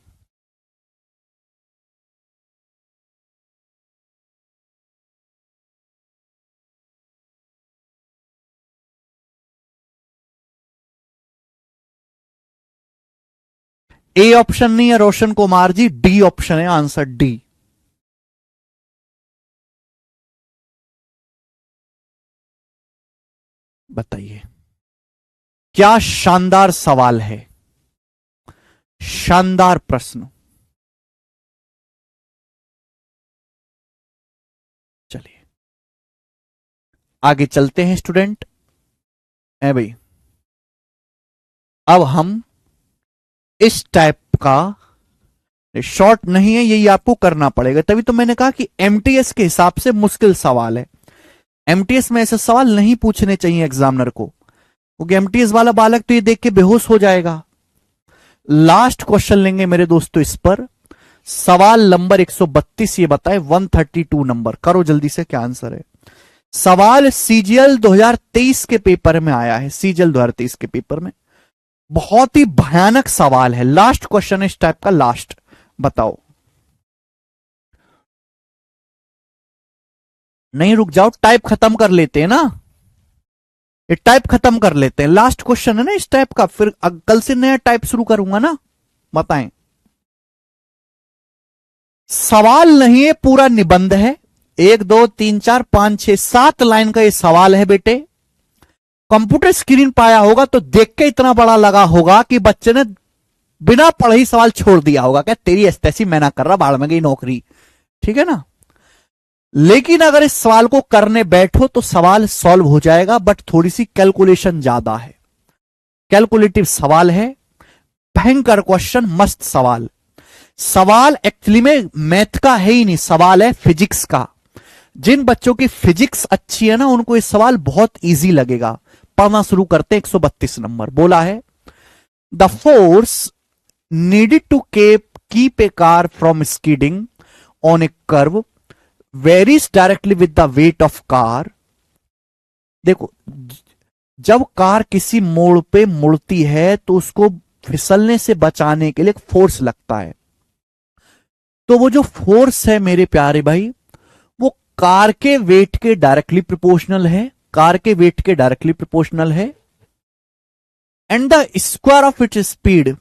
ए ऑप्शन नहीं है रोशन कुमार जी, डी ऑप्शन है आंसर, डी। बताइए, क्या शानदार सवाल है, शानदार प्रश्न। चलिए आगे चलते हैं स्टूडेंट। है भाई, अब हम इस टाइप का, शॉर्ट नहीं है, यही आपको करना पड़ेगा, तभी तो मैंने कहा कि एमटीएस के हिसाब से मुश्किल सवाल है। एमटीएस में ऐसे सवाल नहीं पूछने चाहिए एग्जामिनर को, क्योंकि एमटीएस वाला बालक तो ये देख के बेहोश हो जाएगा। लास्ट क्वेश्चन लेंगे मेरे दोस्तों इस पर। सवाल नंबर 132 ये बताए, 132 नंबर, करो जल्दी से क्या आंसर है। सवाल सीजीएल 2023 के पेपर में आया है, सीजीएल 2023 के पेपर में। बहुत ही भयानक सवाल है, लास्ट क्वेश्चन है इस टाइप का, लास्ट बताओ। नहीं रुक जाओ, टाइप खत्म कर लेते हैं ना, ये टाइप खत्म कर लेते हैं, लास्ट क्वेश्चन है ना इस टाइप का, फिर कल से नया टाइप शुरू करूंगा ना। बताएं, सवाल नहीं है, पूरा निबंध है, 1 2 3 4 5 6 7 लाइन का ये सवाल है बेटे। कंप्यूटर स्क्रीन पाया होगा तो देख के इतना बड़ा लगा होगा कि बच्चे ने बिना पढ़े ही सवाल छोड़ दिया होगा, क्या तेरी ऐसी मैं ना कर रहा, बाढ़ में गई नौकरी, ठीक है ना। लेकिन अगर इस सवाल को करने बैठो तो सवाल सॉल्व हो जाएगा, बट थोड़ी सी कैलकुलेशन ज्यादा है, कैलकुलेटिव सवाल है, भयंकर क्वेश्चन, मस्त सवाल। सवाल एक्चुअली में मैथ का है ही नहीं, सवाल है फिजिक्स का। जिन बच्चों की फिजिक्स अच्छी है ना, उनको ये सवाल बहुत इजी लगेगा। पढ़ना शुरू करते हैं। 132 नंबर बोला है, the force needed to keep a car from skidding on a curve varies directly with the weight of car. देखो, जब कार किसी मोड़ पे मुड़ती है तो उसको फिसलने से बचाने के लिए एक फोर्स लगता है, तो वो जो फोर्स है मेरे प्यारे भाई, वो कार के वेट के डायरेक्टली प्रोपोर्शनल है, कार के वेट के डायरेक्टली प्रोपोर्शनल है, and the square of its speed,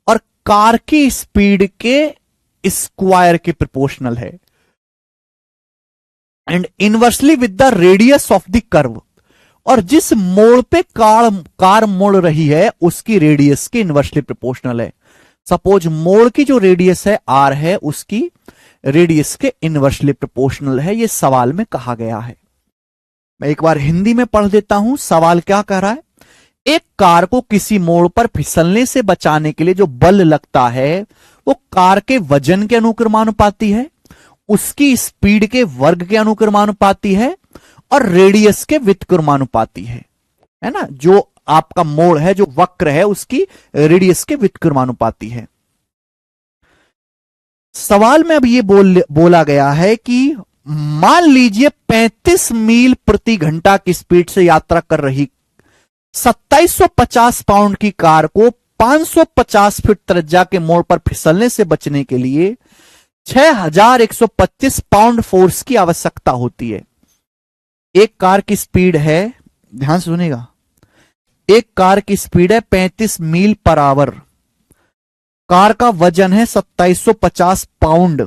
और कार की स्पीड के स्क्वायर के प्रोपोर्शनल है, and inversely with the radius of the curve, और जिस मोड़ पे कार मुड़ रही है उसकी रेडियस के इनवर्सली प्रोपोर्शनल है। सपोज मोड़ की जो रेडियस है आर है, उसकी रेडियस के इनवर्सली प्रोपोर्शनल है, ये सवाल में कहा गया है। मैं एक बार हिंदी में पढ़ देता हूं, सवाल क्या कह रहा है। एक कार को किसी मोड़ पर फिसलने से बचाने के लिए जो बल लगता है वो कार के वजन के अनुक्रमानुपाती है, उसकी स्पीड के वर्ग के अनुक्रमानुपाती है, और रेडियस के व्युत्क्रमानुपाती है ना। जो आपका मोड़ है, जो वक्र है, उसकी रेडियस के व्युत्क्रमानुपाती है। सवाल में अब ये बोला गया है कि मान लीजिए 35 मील प्रति घंटा की स्पीड से यात्रा कर रही 2750 पाउंड की कार को 550 फीट त्रिज्या के मोड़ पर फिसलने से बचने के लिए 6125 पाउंड फोर्स की आवश्यकता होती है। एक कार की स्पीड है, ध्यान से सुनेगा, एक कार की स्पीड है 35 मील पर आवर, कार का वजन है 2750 पाउंड,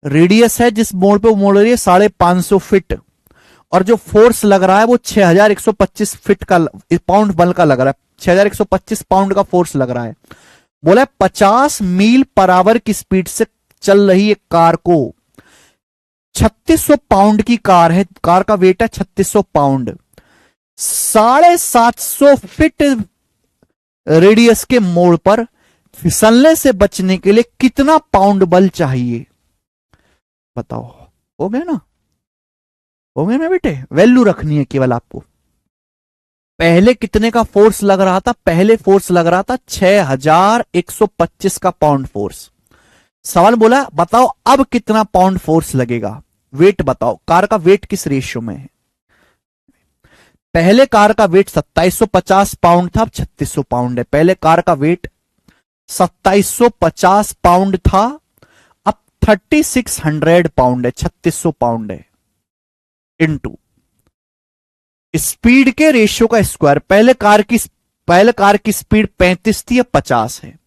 रेडियस है जिस मोड़ पे वो मोड़ रही है 550 फीट, और जो फोर्स लग रहा है वो 6125 फीट का पाउंड बल का लग रहा है, 6125 पाउंड का फोर्स लग रहा है। बोला 50 मील पर आवर की स्पीड से चल रही एक कार को, 3600 पाउंड की कार है, कार का वेट है 3600 पाउंड, 750 फीट रेडियस के मोड़ पर फिसलने से बचने के लिए कितना पाउंड बल चाहिए, बताओ। हो गया ना, हो गया ना बेटे, वैल्यू रखनी है केवल आपको। पहले कितने का फोर्स लग रहा था, पहले फोर्स लग रहा था 6125 का पाउंड फोर्स। सवाल बोला बताओ अब कितना पाउंड फोर्स लगेगा, वेट बताओ, कार का वेट किस रेशियो में है। पहले कार का वेट 2750 पाउंड था, अब 3600 पाउंड है। पहले कार का वेट 2750 पाउंड था, अब 3600 पाउंड है, 3600 पाउंड है, इनटू स्पीड के रेशियो का स्क्वायर। पहले कार की स्पीड 35 थी, अब 50 है।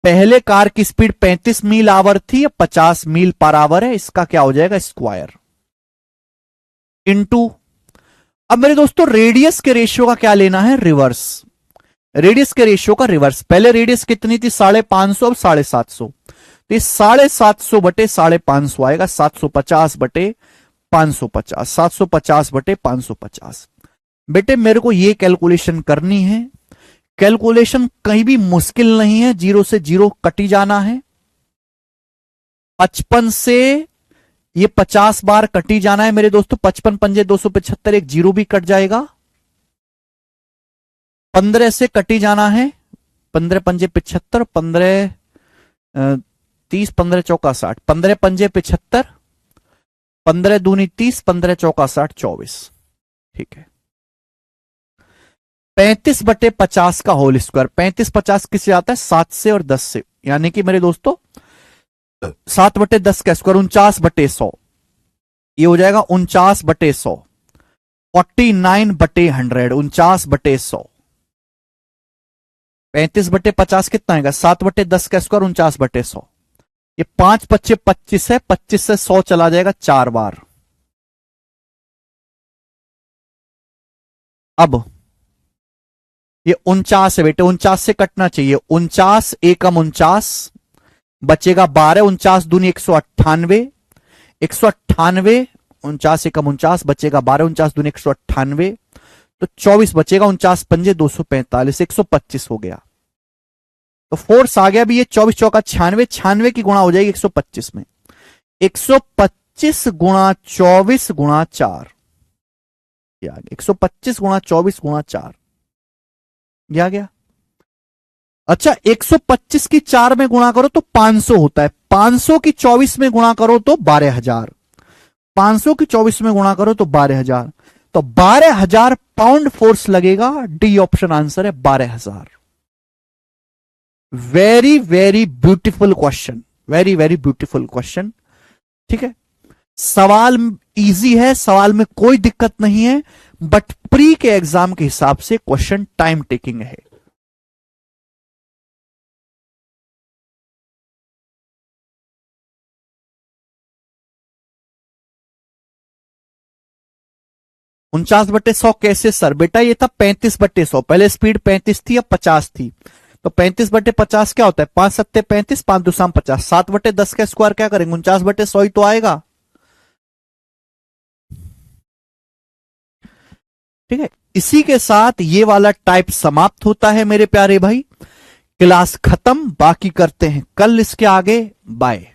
पहले कार की स्पीड 35 मील आवर थी, अब 50 मील पर आवर है, इसका क्या हो जाएगा स्क्वायर, इनटू अब मेरे दोस्तों रेडियस के रेशियो का क्या लेना है, रिवर्स। रेडियस के रेशियो का रिवर्स। पहले रेडियस कितनी थी 550, अब 750। तो ये 750 बटे 550 आएगा, 750 बटे 550, 750 बटे 550। बेटे मेरे को ये कैलकुलेशन करनी है। कैलकुलेशन कहीं भी मुश्किल नहीं है, जीरो से जीरो कटी जाना है। 55 से ये 50 बार कटी जाना है मेरे दोस्तों। 55 पंजे 275, एक जीरो भी कट जाएगा। 15 से कटी जाना है, 15 पंजे 75, 15 30, 15 चौका 60, 15 पंजे 75, 15 दूनी 30, 15 चौका 60, 24। ठीक है। 35 बटे 50 का होल स्क्वायर। 35 50 किससे आता है, 7 से और 10 से, यानी कि मेरे दोस्तों 7 बटे 10 का स्क्वायर 49 बटे 100। ये हो जाएगा 49 बटे 100, 49 बटे 100, 49 बटे 100। 35 बटे 50 कितना आएगा, 7 बटे 10 का स्क्वायर 49 बटे 100। ये 5 बच्चे 25 है, 25 से 100 चला जाएगा 4 बार। अब ये 49 है बेटे, 49 से कटना चाहिए। 49 एकम 49, बचेगा 12, 49 दूनी 198, 198, 49 एकम 49, बचेगा 12, 49 दूनी 198, तो 24 बचेगा। 49 पंजे 245, 125 हो गया। तो फोर्स आ गया भी ये 24 चौका 96, 96 की गुणा हो जाएगी 125 में। 125 गुणा 24 गुणा 4, 125 गुणा 24 गुणा 4, ये आ गया। अच्छा 125 की 4 में गुणा करो तो 500 होता है, 500 की 24 में गुणा करो तो 12,000, 500 की 24 में गुणा करो तो 12,000, तो 12,000 पाउंड फोर्स लगेगा। डी ऑप्शन आंसर है 12,000। Very very beautiful question, very very beautiful question. ठीक है, सवाल इजी है, सवाल में कोई दिक्कत नहीं है, बट प्री के एग्जाम के हिसाब से क्वेश्चन टाइम टेकिंग है। उनचास बटे 100 कैसे सर, बेटा ये था 35 बटे 100, पहले स्पीड 35 थी अब 50 थी, तो 35 बटे 50 क्या होता है, 5 सत्ते 35, 5 दूसरा 50, 7 बटे 10 का स्क्वायर क्या करेंगे, 49 बटे 100 ही तो आएगा। ठीक है, इसी के साथ ये वाला टाइप समाप्त होता है मेरे प्यारे भाई। क्लास खत्म, बाकी करते हैं कल इसके आगे। बाय।